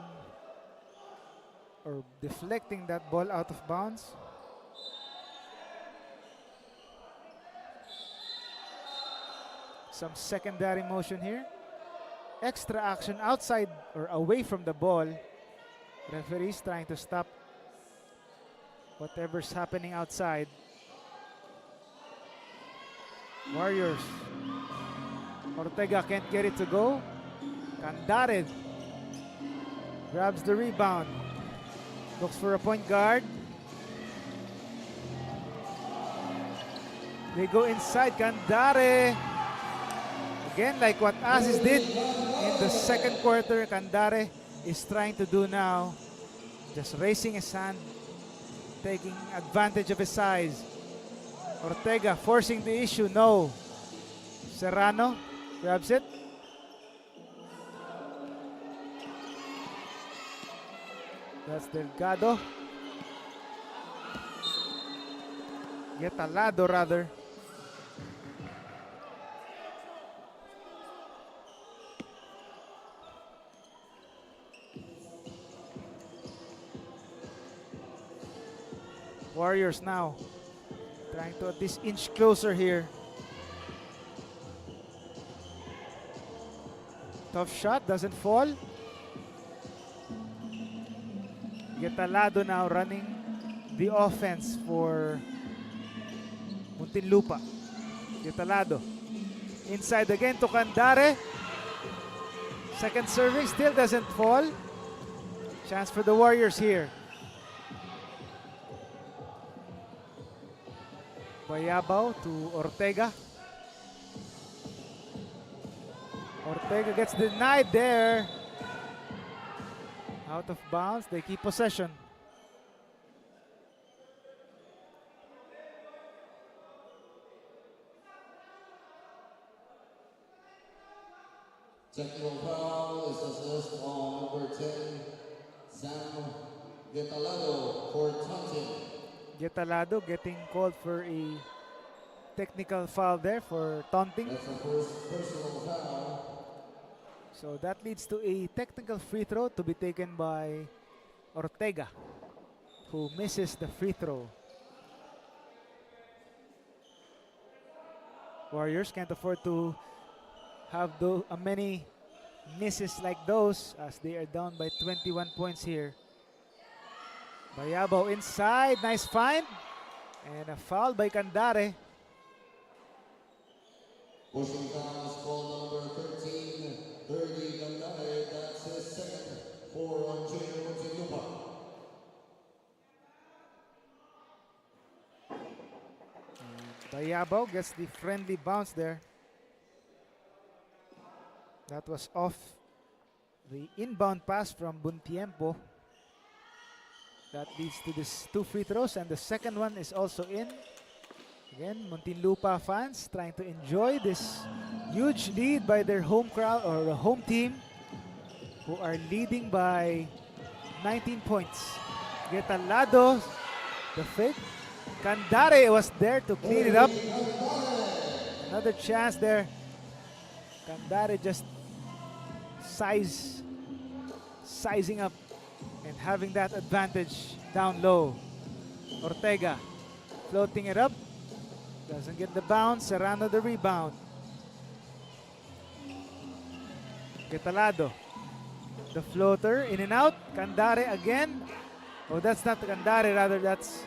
or deflecting that ball out of bounds. Some secondary motion here. Extra action outside or away from the ball. Referees trying to stop whatever's happening outside. Warriors. Ortega can't get it to go. Candare grabs the rebound. Looks for a point guard. They go inside. Candare. Again, like what Aziz did in the second quarter, Candare is trying to do now. Just raising his hand, taking advantage of his size. Ortega forcing the issue. No. Serrano grabs it. That's Delgado. Getalado rather. Warriors now trying to at least inch closer here. Tough shot, doesn't fall. Getalado now running the offense for Muntinlupa. Getalado inside again to Candare. Second serving still doesn't fall. Chance for the Warriors here. Bayabao to Ortega. Ortega gets denied there. Out of bounds, they keep possession. Technical foul is assessed on number 10, Sam Getalado for taunting. Getalado getting called for a technical foul there for taunting. That's the first personal foul. So that leads to a technical free throw to be taken by Ortega, who misses the free throw. Warriors can't afford to have many misses like those as they are down by 21 points here. Bayabao inside, nice find. And a foul by Candare. Pushing foul is called number 13, 30, Gandare. That's his second for Junior Muntinlupa. Bayabao gets the friendly bounce there. That was off the inbound pass from Buntiempo. That leads to these 2 free throws, and the second one is also in. Again, Muntinlupa fans trying to enjoy this huge lead by their home crowd or the home team, who are leading by 19 points. Getalado, the fake. Candare was there to clean it up. Another chance there. Candare just sizing up and having that advantage down low. Ortega floating it up. Doesn't get the bounce. Serrano the rebound. Getalado. The floater in and out. Candare again. Oh, that's not Candare, rather that's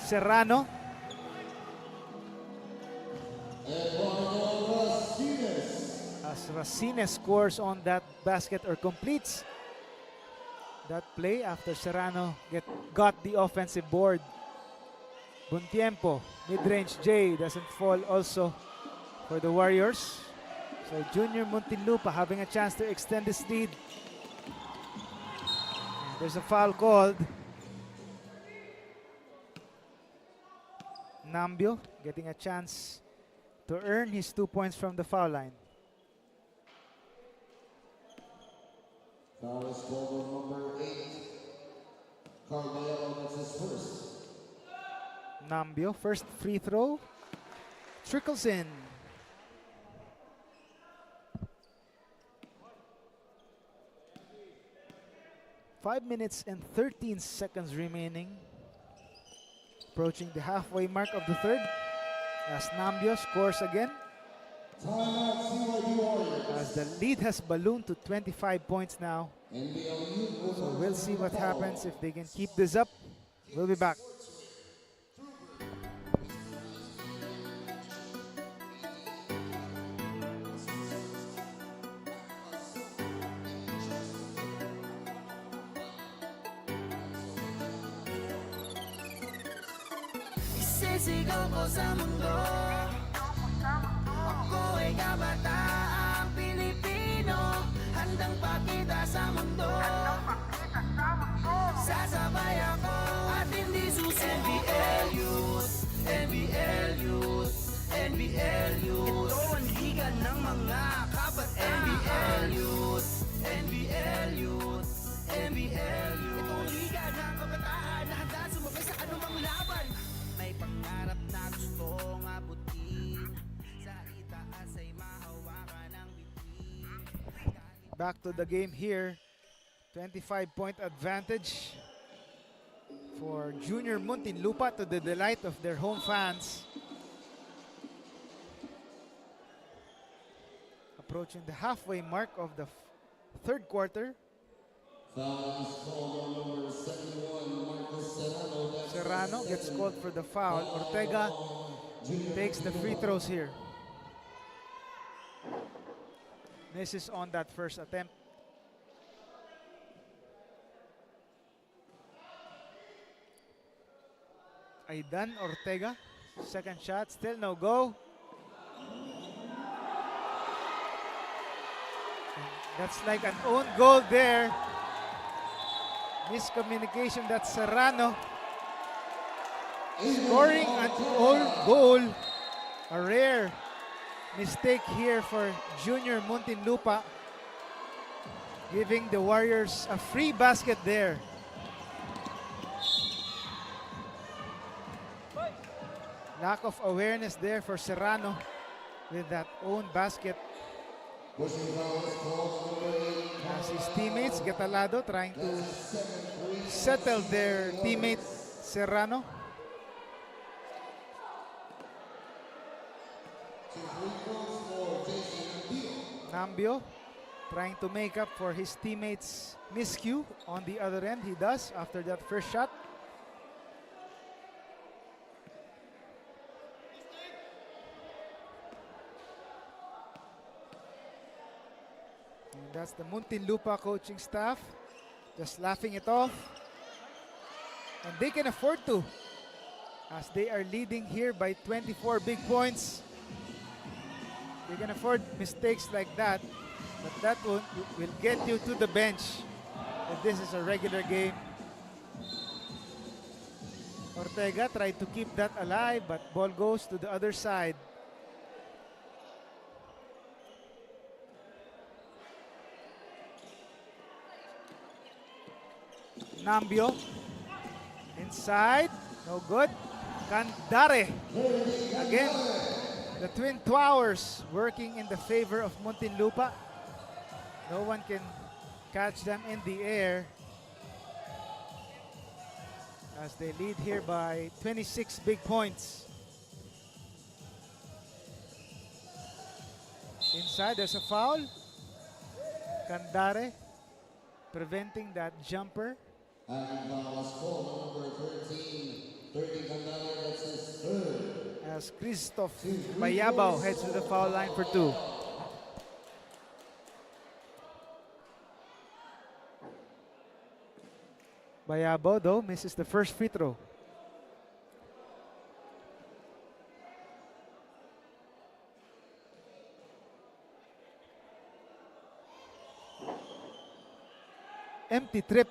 Serrano. As Racines scores on that basket or completes that play after Serrano got the offensive board. Buntiempo, mid-range J doesn't fall also for the Warriors. So Junior Muntinlupa having a chance to extend this lead. And there's a foul called. Nambio getting a chance to earn his 2 points from the foul line. Foul is called on number 8. Carvalho, that's his first. Nambio, first free throw, trickles in. Five minutes and 13 seconds remaining. Approaching the halfway mark of the third. As Nambio scores again. Timeout, CYB Warriors. As the lead has ballooned to 25 points now. NBL-Youth. So we'll see what happens if they can keep this up. We'll be back. Isisigaw ko sa mundo, ako ay kabataang Pilipino, handang pakita sa mundo. Sasabay ako at hindi susi. NBL-Youth, NBL-Youth, NBL-Youth. Ito ang liga ng mga kabataan. NBL-Youth, NBL-Youth, NBL-Youth. Ito ang liga ng kabataan na handa sumabay sa anumang laban. May pangarap na gustong abutin, sa itaas ay mahawakan ng bitin. Back to the game here. 25-point advantage for Junior Muntinlupa to the delight of their home fans. Approaching the halfway mark of the third quarter. Foul is called on number 71, Marcos Serrano. Serrano gets called for the foul. Ortega takes the free throws here. Misses on that first attempt. Aidan Ortega, second shot, still no go. And that's like an own goal there. Miscommunication, that's Serrano. Scoring an own goal. A rare mistake here for Junior Muntinlupa, giving the Warriors a free basket there. Lack of awareness there for Serrano with that own basket. Pushing foul is called on number 8. As his teammates, Getalado, trying to settle their teammate Serrano. Nambio trying to make up for his teammates' miscue on the other end. He does after that first shot. And that's the Muntinlupa coaching staff just laughing it off. And they can afford to, as they are leading here by 24 big points. They can afford mistakes like that, but that will get you to the bench if this is a regular game. Ortega tried to keep that alive, but ball goes to the other side. Nambio inside, no good. Candare again. The Twin Towers working in the favor of Muntinlupa. No one can catch them in the air as they lead here by 26 big points. Inside, there's a foul. Candare preventing that jumper. And foul is called on number 13. 30 Candare, that's his third. As Christoph Bayabao heads to the foul line for 2. Bayabao, though, misses the first free throw. Empty trip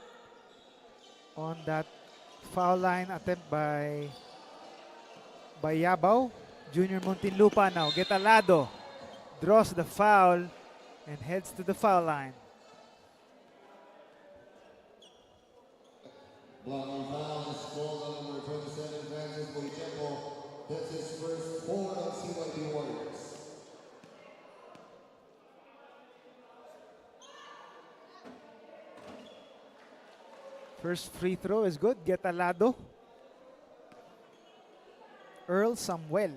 on that foul line attempt by Bayabao. Junior Muntinlupa now. Getalado draws the foul and heads to the foul line. Blocking foul is called on number 27, Francis Boychempo. That's his first 4 on CYB Warriors. First free throw is good. Getalado. Earl Samuel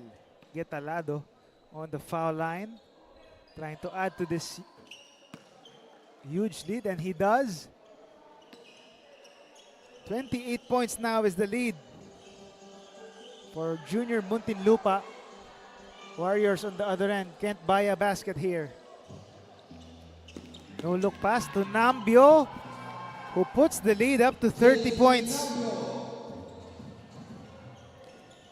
Getalado on the foul line, trying to add to this huge lead, and he does. 28 points now is the lead for Junior Muntinlupa. Warriors on the other end can't buy a basket here. No look pass to Nambio, who puts the lead up to 30 points.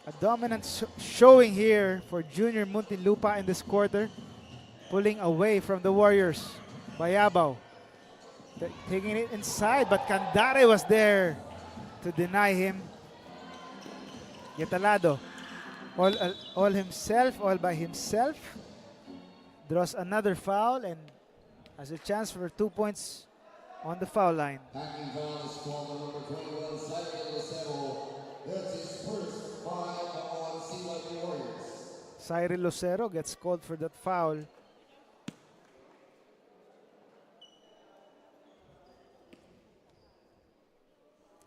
A dominant showing here for Junior Muntinlupa in this quarter, pulling away from the Warriors. Bayabao taking it inside, but Candare was there to deny him. Getalado, all himself, all by himself, draws another foul and has a chance for 2 points on the foul line. Hacking foul is called on number 21, Cyril Lucero. That's his first 5 on CYB Warriors. Cyril Lucero gets called for that foul.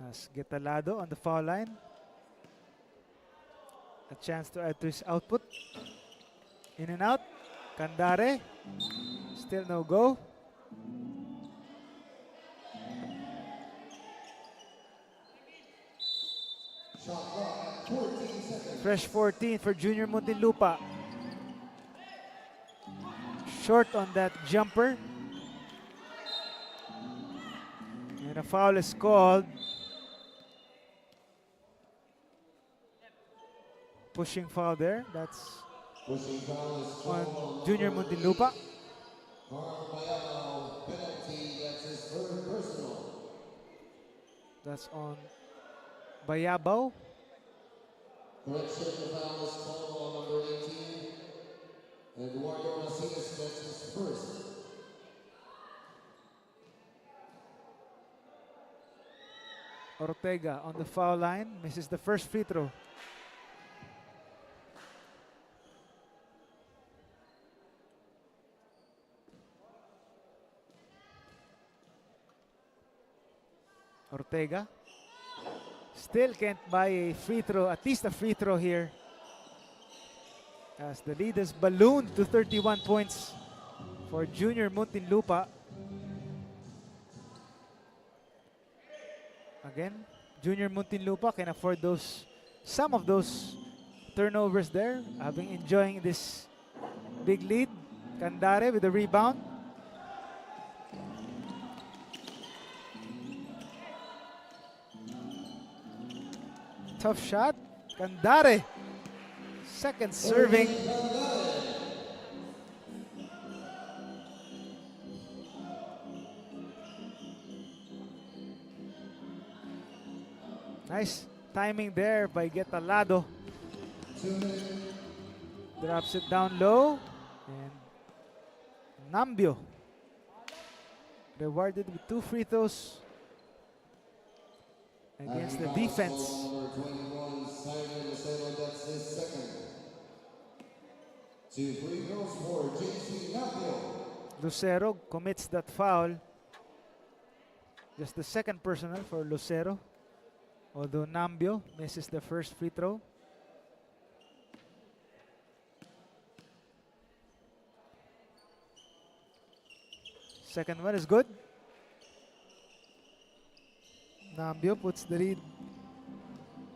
As Getalado on the foul line. A chance to add to his output. In and out. Candare. Still no go. Shot clock, 14 seconds. Fresh 14 for Junior Muntinlupa. Short on that jumper. And a foul is called. Pushing foul there. That's Pushing foul is on called Junior Muntinlupa. Carl Bayabao, penalty, that's his third personal. That's on Bayabao. Correction, the foul is called on number 18. And Warrior Macias, that's his first. Ortega on the foul line. Misses the first free throw. Ortega still can't buy a free throw, at least a free throw here, as the lead has ballooned to 31 points for Junior Muntinlupa. Again, Junior Muntinlupa can afford some of those turnovers there, enjoying this big lead. Candare with the rebound. Tough shot. Candare. Second serving. Nice timing there by Getalado. Drops it down low. And Nambio rewarded with 2 free throws against the defense. Number 21, Simon Lucero, that's his second. 2 free throws for JC Nambio. Lucero commits that foul. Just the second personal for Lucero, although Nambio misses the first free throw. Second one is good. Nambio puts the lead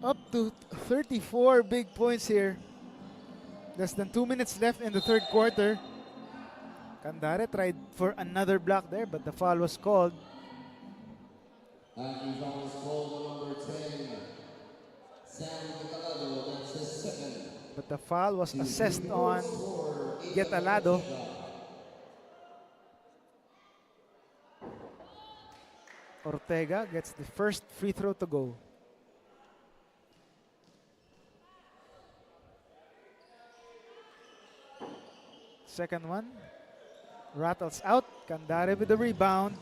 up to 34 big points here. Less than 2 minutes left in the third quarter. Candare tried for another block there, but the foul was called. And the foul was called on number 10, Sam Getalado, that's his second. But the foul was assessed on Getalado. Ortega gets the first free throw to go. Second one rattles out. Candare with the rebound.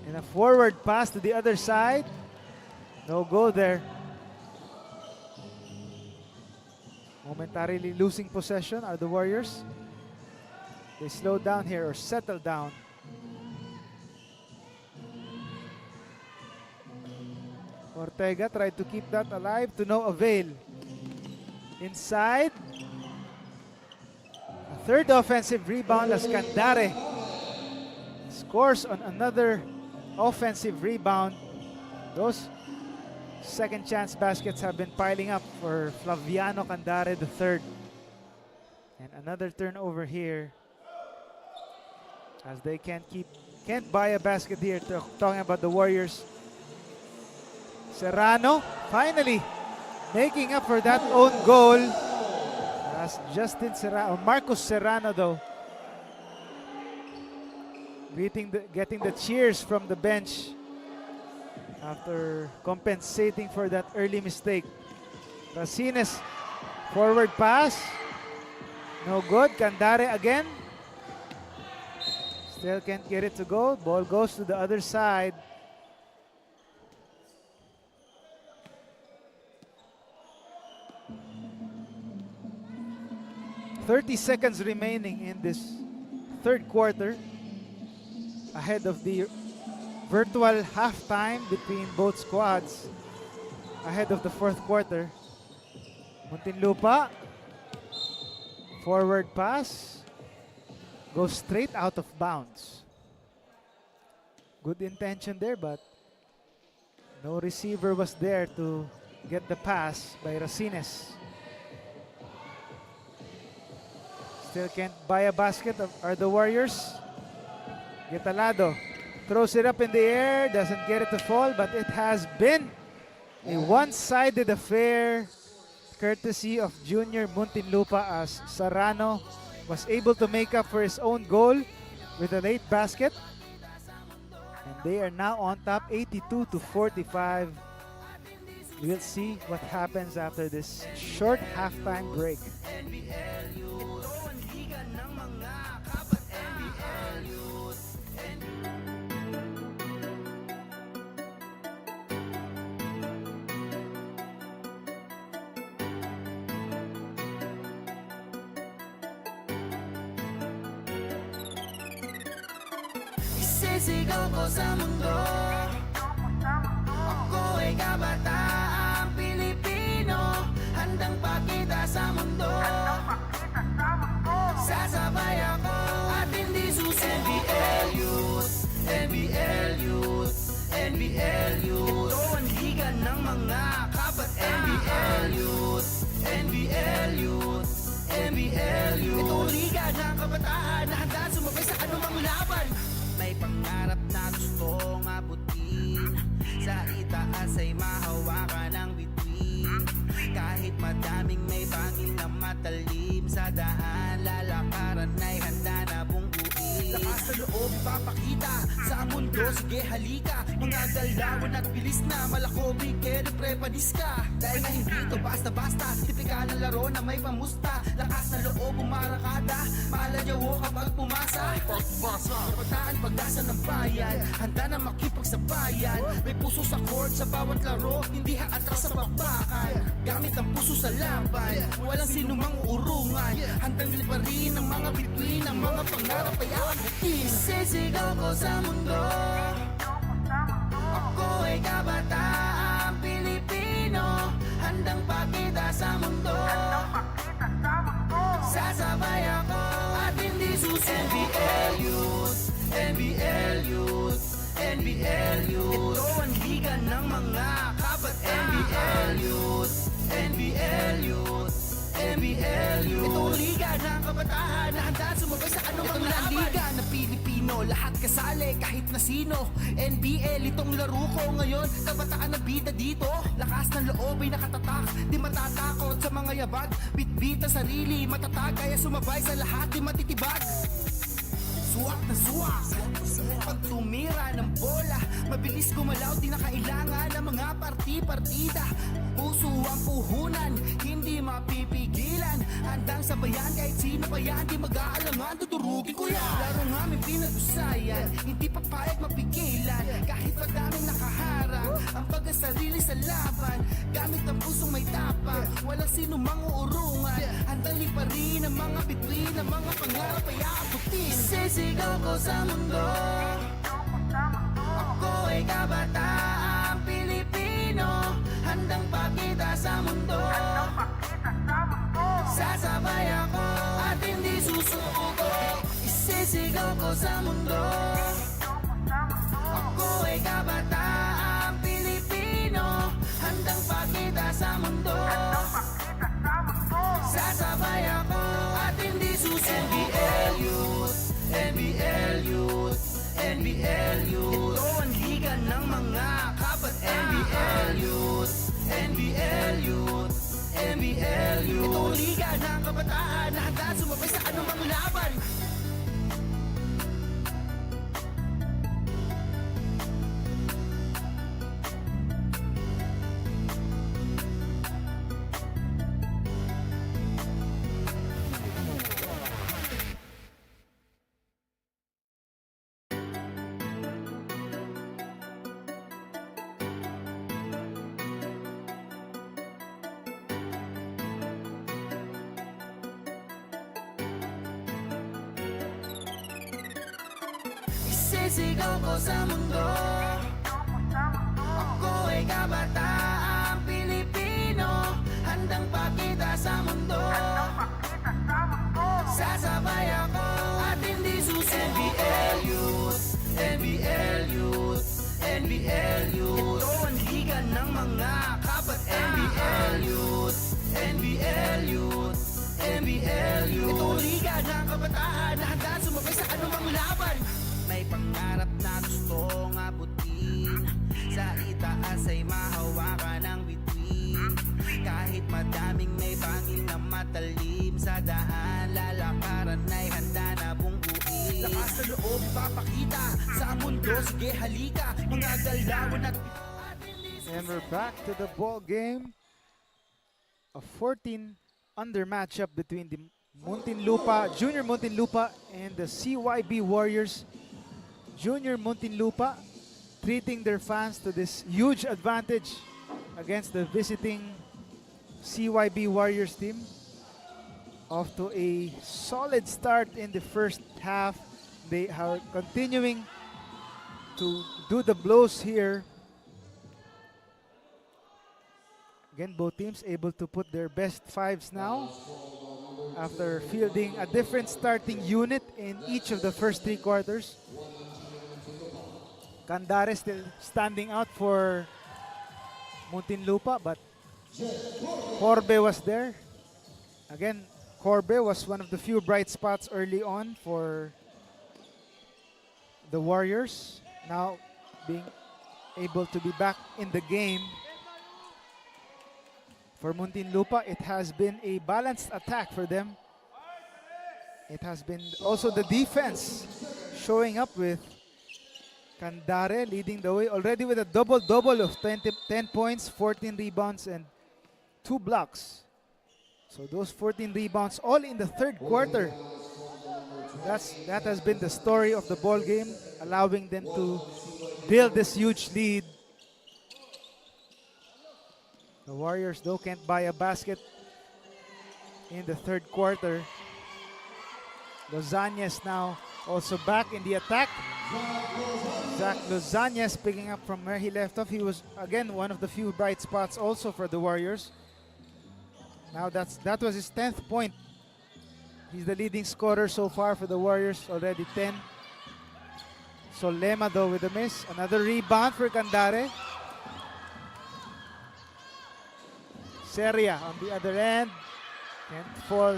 And a forward pass to the other side. No go there. Momentarily losing possession are the Warriors. They slow down here or settle down. Ortega tried to keep that alive to no avail. Inside. A third offensive rebound as Candare scores on another offensive rebound. Those second chance baskets have been piling up for Flaviano Candare III. And another turnover here as they can't buy a basket here. Talking about the Warriors. Serrano finally making up for that own goal. As Justin Serrano, or Marcos Serrano though, getting the cheers from the bench after compensating for that early mistake. Racines, forward pass. No good. Candare again. Still can't get it to go. Ball goes to the other side. 30 seconds remaining in this third quarter, ahead of the virtual halftime between both squads, ahead of the fourth quarter. Muntinlupa, forward pass, goes straight out of bounds. Good intention there, but no receiver was there to get the pass by Racines. Still can't buy a basket are the Warriors. Getalado throws it up in the air, doesn't get it to fall, but it has been a one-sided affair courtesy of Junior Muntinlupa as Serrano was able to make up for his own goal with a late basket. And they are now on top 82-45. We'll see what happens after this short halftime break. Isisigaw ko sa mundo kabataang Pilipino, handang pakita sa mundo. Sasabay ako at hindi susi. NBL-Youth, NBL-Youth, NBL-Youth. Ito ang liga ng mga kabataan. NBL-Youth, NBL-Youth, NBL-Youth. Ito ang liga ng kabataan na handa sumabay sa anumang laban. May pangarap na gustong abutin, sa itaas ay mahawakan ang bituin. Kahit madaming may bangil na matalim, sa daan lalakaran ay handa na bungguin. Lakas na loob ipapakita sa mundo, sige halika. Mga galawan at bilis na malakobig, kere prepanis ka. Dahil na hindi ito basta-basta, tipikal na laro na may pamusta. Lakas na loob umarakada, maalayawo kapag pumasa. Kabataan pag-asa ng bayan, handa na makipagsabayan. May puso sa court sa bawat laro, hindi haatras sa bakbakan. Gamit ang puso sa laban, walang sinumang urungan. Handang liparin ang mga bituin, ang mga pangarap ay aabutin. Sisigaw ko sa mundo, ako ay kabataang Pilipino, handang pakita sa mundo. Sasabay ako at hindi susi. NBL-Youth, NBL-Youth, NBL-Youth. Ito ang liga ng mga kabataan. NBL-Youth, NBL-Youth, NBL-Youth. Ito ang liga ng kabataan na handa sumabay sa anumang laban. Ito na liga ng Pilipino, lahat kasali kahit na sino. NBL itong laro ko ngayon, kabataan na bida dito. Lakas ng loob ay nakatatak, di matatakot sa mga yabag. Bitbit ang sarili, matatag kaya sumabay sa lahat, di matitibag. Suwak na suwak, pag tumira ng bola, mabilis gumalaw, di na kailangan ng mga parti-partida. Puso ang puhunan, hindi mapipigilan. Handang sabayan kahit sino pa yan, di mag-aalangan, tuturugin ko yan. Laro nga may pinag-usayan, hindi papayag mapigilan. Kahit madaming nakaharang, ang pagkasarili sa laban. Gamit ang pusong may tapang, walang sino mang uurungan. Handang liparin ang mga bituin, ang mga pangarap ay aabutin. Sisigaw ko sa mundo, ako ay kabataang Pilipino, handang pakita sa mundo. Sasabay ako at hindi susuko. Isisigaw ko sa mundo, ako ay kabataang Pilipino, handang pakita sa mundo. Sasabay ako at hindi susuko. NBL-Youth, NBL-Youth, NBL-Youth. Ito ang liga ng mga kabataan. NBL-Youth, NBL-Youth, NBL-Youth. Ito ang liga ng kabataan na handa sumabay sa anumang laban. Sisigaw ko sa mundo, ako ay kabataang Pilipino, handang pakita sa mundo. Sasabay ako at hindi susi. NBL-Youth, NBL-Youth, NBL-Youth. Ito ang liga ng mga kabataan. NBL-Youth, NBL-Youth, NBL-Youth. Ito ang liga ng kabataan na handa sumabay sa anumang laban. May pangarap na gustong abutin, sa itaas ay mahawakan ang bituin. Kahit madaming may bangil na matalim, sa daan lalakaran ay handa na bungguin. Lakas na loob ipapakita sa mundo, sige halika. Mga galawan at And we're back to the ball game. A 14 under matchup between the Muntinlupa, Junior Muntinlupa and the CYB Warriors. Junior Muntinlupa treating their fans to this huge advantage against the visiting CYB Warriors team. Off to a solid start in the first half. They are continuing to do the blows here. Again, both teams able to put their best fives now after fielding a different starting unit in each of the first 3 quarters. Candare still standing out for Muntinlupa, but Corbe was there. Again, Corbe was one of the few bright spots early on for the Warriors. Now being able to be back in the game. For Muntinlupa, it has been a balanced attack for them. It has been also the defense showing up with Candare leading the way already with a double-double of 10 points, 14 rebounds, and 2 blocks. So those 14 rebounds all in the third quarter. That has been the story of the ball game, allowing them to build this huge lead. The Warriors, though, can't buy a basket in the third quarter. Lozanez now also back in the attack. Zach Lozanez picking up from where he left off. He was, again, one of the few bright spots also for the Warriors. Now that was his 10th point. He's the leading scorer so far for the Warriors, already 10. Solema, though, with a miss. Another rebound for Candare. Seria on the other end. Can't fall.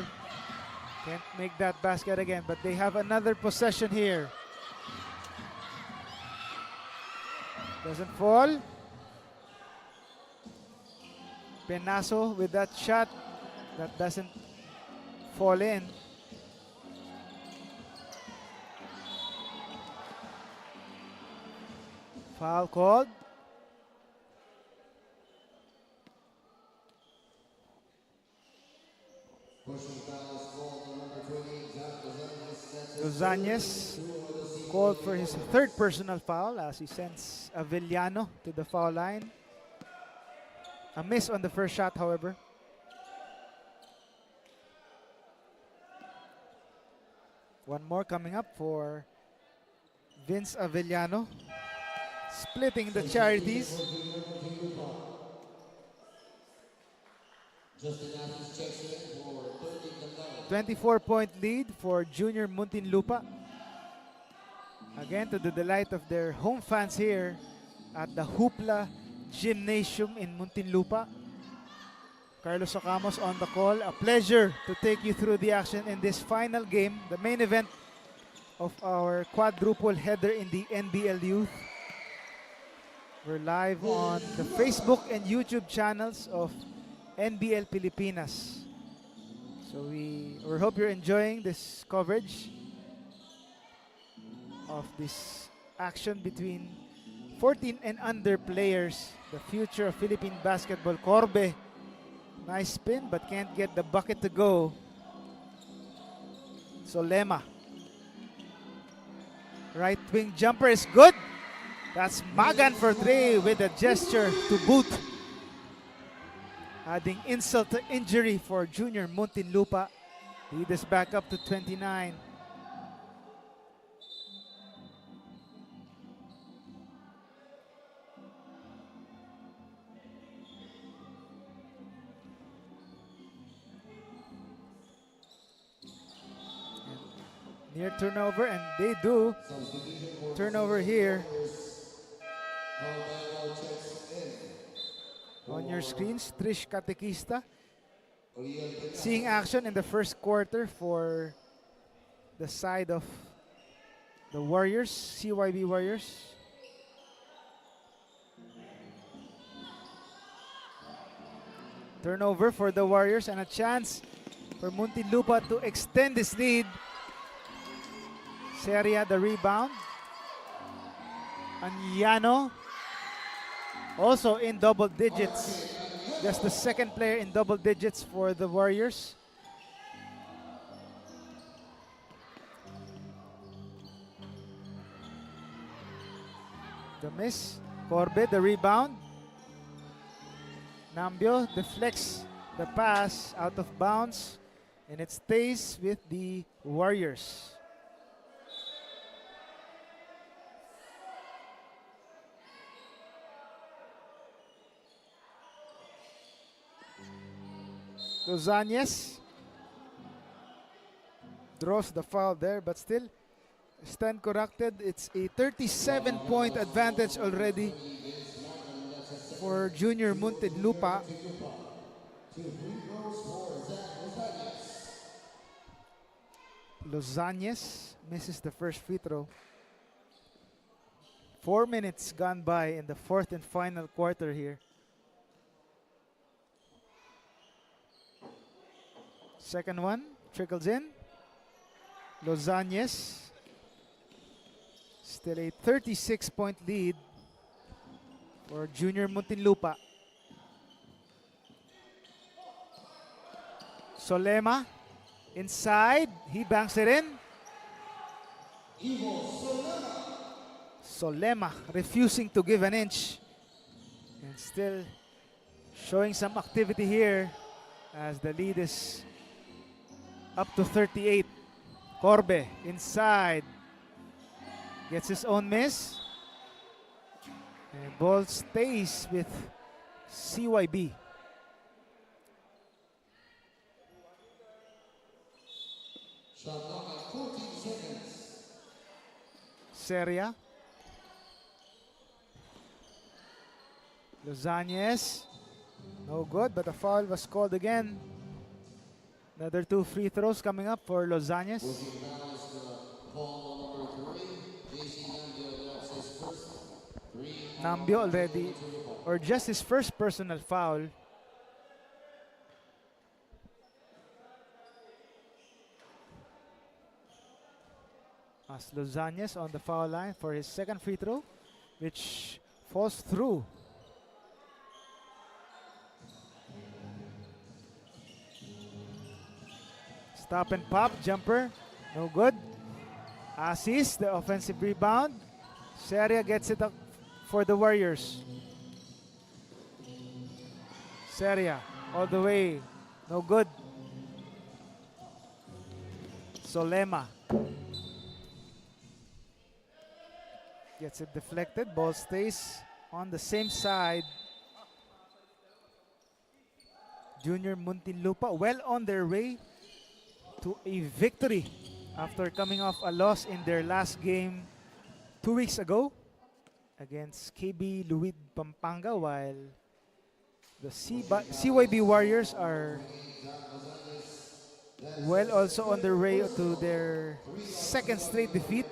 Can't make that basket again, but they have another possession here. Doesn't fall. Penaso with that shot that doesn't fall in. Foul called. Lozanez called for his 3rd personal foul as he sends Avellano to the foul line. A miss on the first shot, however. One more coming up for Vince Avellano, splitting the charities. 24-point lead for Junior Muntinlupa. Again, to the delight of their home fans here at the Hoopla Gymnasium in Muntinlupa. Carlos Ocamos on the call. A pleasure to take you through the action in this final game, the main event of our quadruple header in the NBL-Youth. We're live on the Facebook and YouTube channels of NBL Pilipinas. So we hope you're enjoying this coverage of this action between 14 and under players. The future of Philippine basketball. Corbe, nice spin but can't get the bucket to go. Solema. Right wing jumper is good. That's Magan for 3 with a gesture to boot. Adding insult to injury for Junior Muntinlupa. Lead us back up to 29. Near turnover, and they do. Turnover here. On your screens, Trish Katekista seeing action in the first quarter for the side of the Warriors, CYB Warriors. Turnover for the Warriors and a chance for Muntinlupa to extend this lead. Seria the rebound. Anyano also in double digits. Just the second player in double digits for the Warriors. The miss. Corbe the rebound. Nambio deflects the pass out of bounds and it stays with the Warriors. Lozanyes draws the foul there, but still stand corrected. It's a 37-point advantage already for Junior Muntinlupa. Lozanyes misses the first free throw. 4 minutes gone by in the fourth and final quarter here. Second one trickles in. Lozanyes. Still a 36-point lead for Junior Muntinlupa. Solema inside. He banks it in. Solema refusing to give an inch. And still showing some activity here as the lead is up to 38. Corbe inside. Gets his own miss. And ball stays with CYB. Shot clock at 14 seconds. Seria. Lozanyes. No good, but a foul was called again. Another 2 free throws coming up for Lozanyes. Moving now is call number 3. JC Nambio, that's his first 3. Nambio already, or just his first personal foul. As Lozanyes on the foul line for his second free throw, which falls through. Stop and pop, jumper, no good. Assist, the offensive rebound. Seria gets it up for the Warriors. Seria, all the way, no good. Solema. Gets it deflected, ball stays on the same side. Junior Muntinlupa well on their way to a victory after coming off a loss in their last game 2 weeks ago against KB Luid Pampanga, while the CYB Warriors are well also on their way to their second straight defeat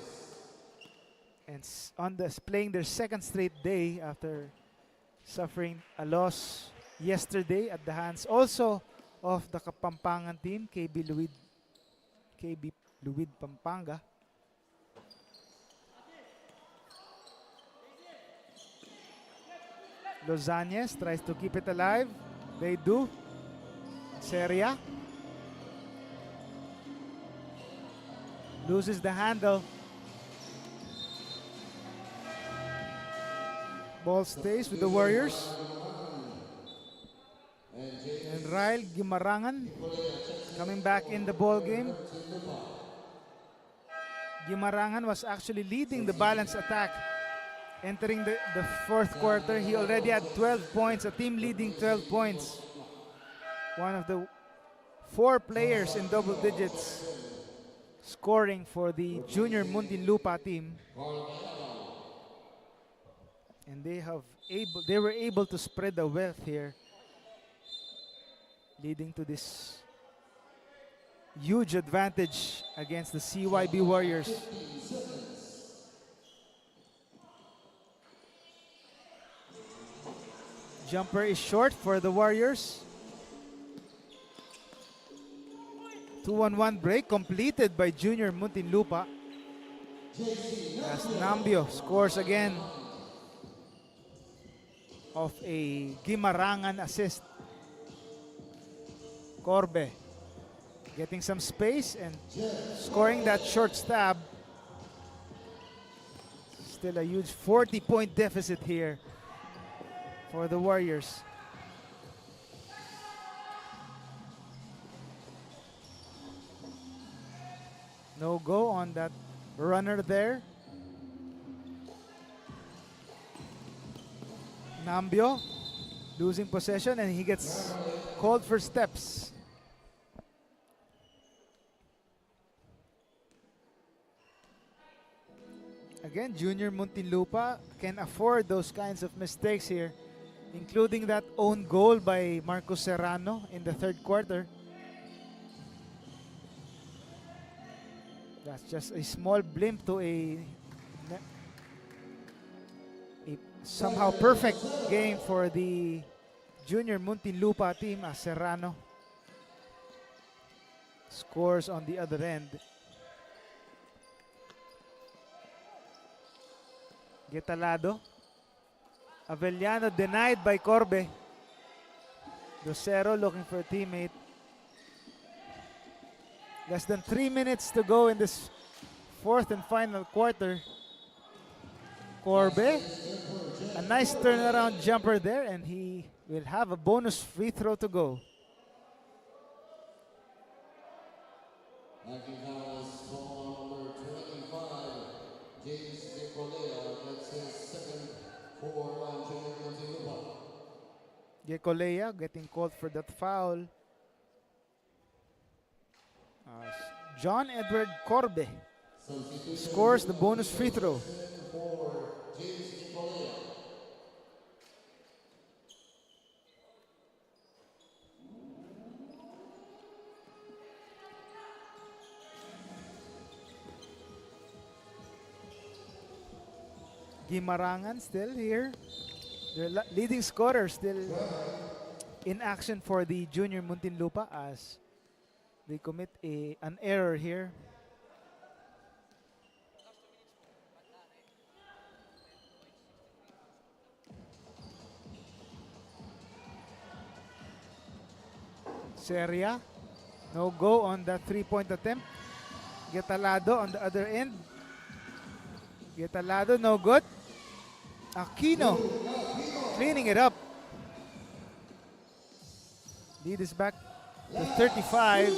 and playing their second straight day after suffering a loss yesterday at the hands also of the Kapampangan team, KB Luid Pampanga. Lozanyes tries to keep it alive. They do. Seria loses the handle. Ball stays with the Warriors. And Ryle Gimarangan coming back in the ball game. Gimarangan was actually leading the balanced attack entering the fourth quarter. He already had 12 points, a team leading 12 points. One of the 4 players in double digits scoring for the Junior Muntinlupa team. And they were able to spread the wealth here, leading to this huge advantage against the CYB Warriors. Jumper is short for the Warriors. 2-on-1 break completed by Junior Muntinlupa as Nambio scores again of a Gimarangan assist. Corbe getting some space and scoring that short stab. Still a huge 40-point deficit here for the Warriors. No go on that runner there. Nambio losing possession and he gets called for steps. Again, Junior Muntinlupa can afford those kinds of mistakes here, including that own goal by Marcos Serrano in the third quarter. That's just a small blimp to a somehow perfect game for the Junior Muntinlupa team as Serrano scores on the other end. Getalado. Avellano denied by Corbe. Docero looking for a teammate. Less than 3 minutes to go in this fourth and final quarter. Corbe, a nice turnaround jumper there, and he will have a bonus free throw to go. Acting foul is called on number 25, James Nicolea. That's his second for Junior Muntinlupa. Gekolea getting called for that foul. John Edward Corbe scores the bonus free throw. For James Nicolea. Gimarangan still here. The leading scorer still in action for the Junior Muntinlupa as they commit an error here. Seria, no go on that three-point attempt. Getalado on the other end. Getalado, no good. Aquino cleaning it up. Lead is back to 35.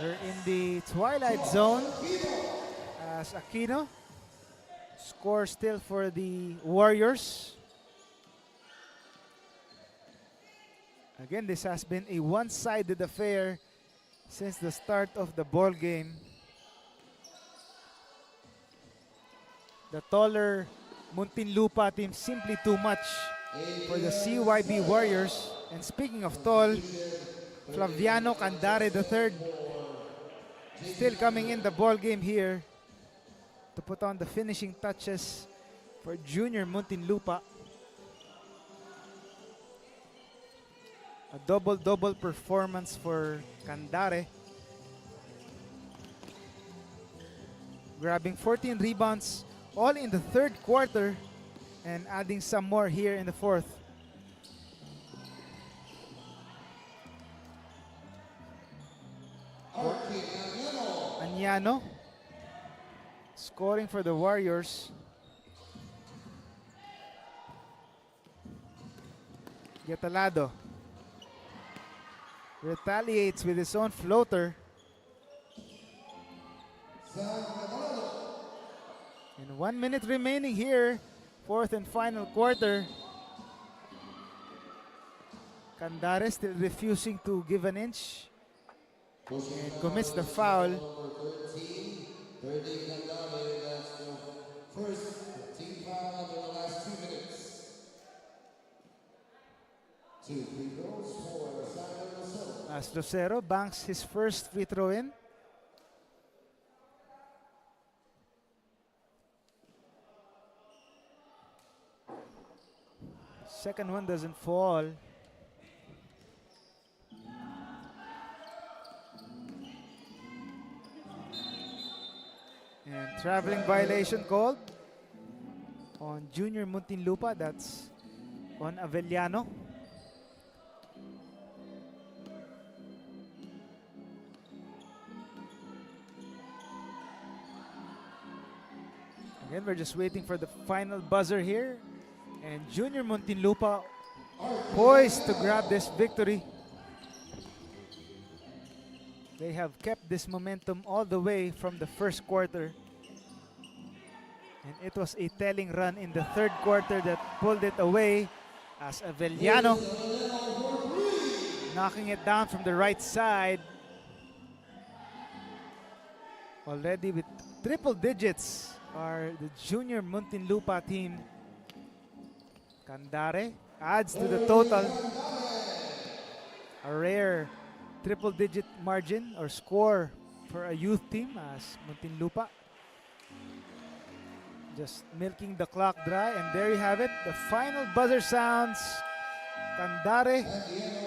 We're in the twilight zone as Aquino scores still for the Warriors. Again, this has been a one-sided affair since the start of the ball game. The taller Muntinlupa team simply too much for the CYB Warriors. And speaking of tall, Flaviano Candare III still coming in the ball game here to put on the finishing touches for Junior Muntinlupa. A double-double performance for Candare. Grabbing 14 rebounds all in the third quarter and adding some more here in the fourth. Añano scoring for the Warriors. Getalado retaliates with his own floater. And 1 minute remaining here, fourth and final quarter. Candare still refusing to give an inch and commits the foul. Number 13, Candare. That's the first team foul in the last 2 minutes. 2 free throws for Docero. As Docero banks his first free throw in. Second one doesn't fall. And traveling violation called on Junior Muntinlupa. That's on Avellano. Again, we're just waiting for the final buzzer here. And Junior Muntinlupa poised to grab this victory. They have kept this momentum all the way from the first quarter. And it was a telling run in the third quarter that pulled it away as Avellano knocking it down from the right side. Already with triple digits are the junior Muntinlupa team. Candare adds to the total. A rare triple-digit margin or score for a youth team as Muntinlupa. Just milking the clock dry, and there you have it. The final buzzer sounds. Candare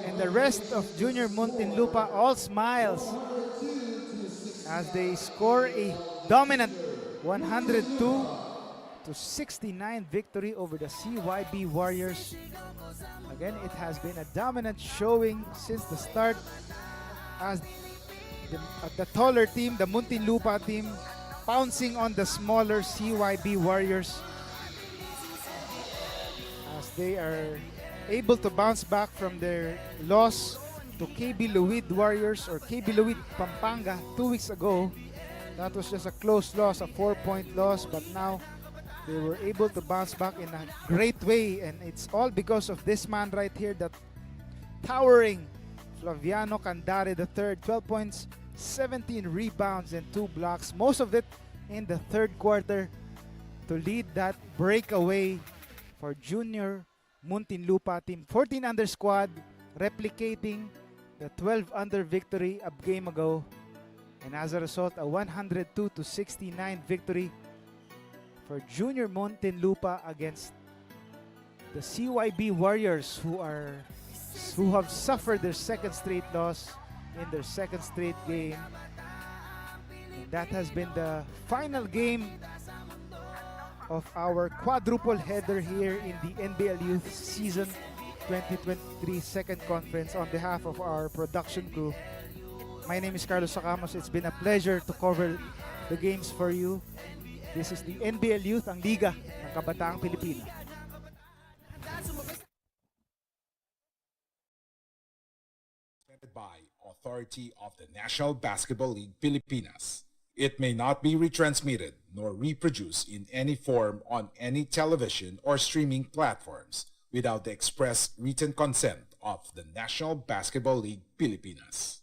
and the rest of junior Muntinlupa all smiles as they score a dominant 102-69 victory over the CYB Warriors. Again, it has been a dominant showing since the start as the taller team, the Muntinlupa team, pouncing on the smaller CYB Warriors as they are able to bounce back from their loss to KB Luid Warriors or KB Luid Pampanga 2 weeks ago. That was just a close loss, a 4-point loss, but now they were able to bounce back in a great way, and it's all because of this man right here, that towering Flaviano Candare III. 12 points, 17 rebounds, and 2 blocks, most of it in the third quarter, to lead that breakaway for junior Muntinlupa team. 14 under squad, replicating the 12 under victory a game ago, and as a result, a 102-69 victory for junior Muntinlupa against the CYB Warriors, who have suffered their second straight loss in their second straight game. And that has been the final game of our quadruple header here in the NBL Youth Season 2023 second conference. On behalf of our production crew, my name is Carlos Sacamos. It's been a pleasure to cover the games for you. This is the NBL Youth, ang liga ng kabataang Pilipino. Presented by authority of the National Basketball League Pilipinas. It may not be retransmitted nor reproduced in any form on any television or streaming platforms without the express written consent of the National Basketball League Pilipinas.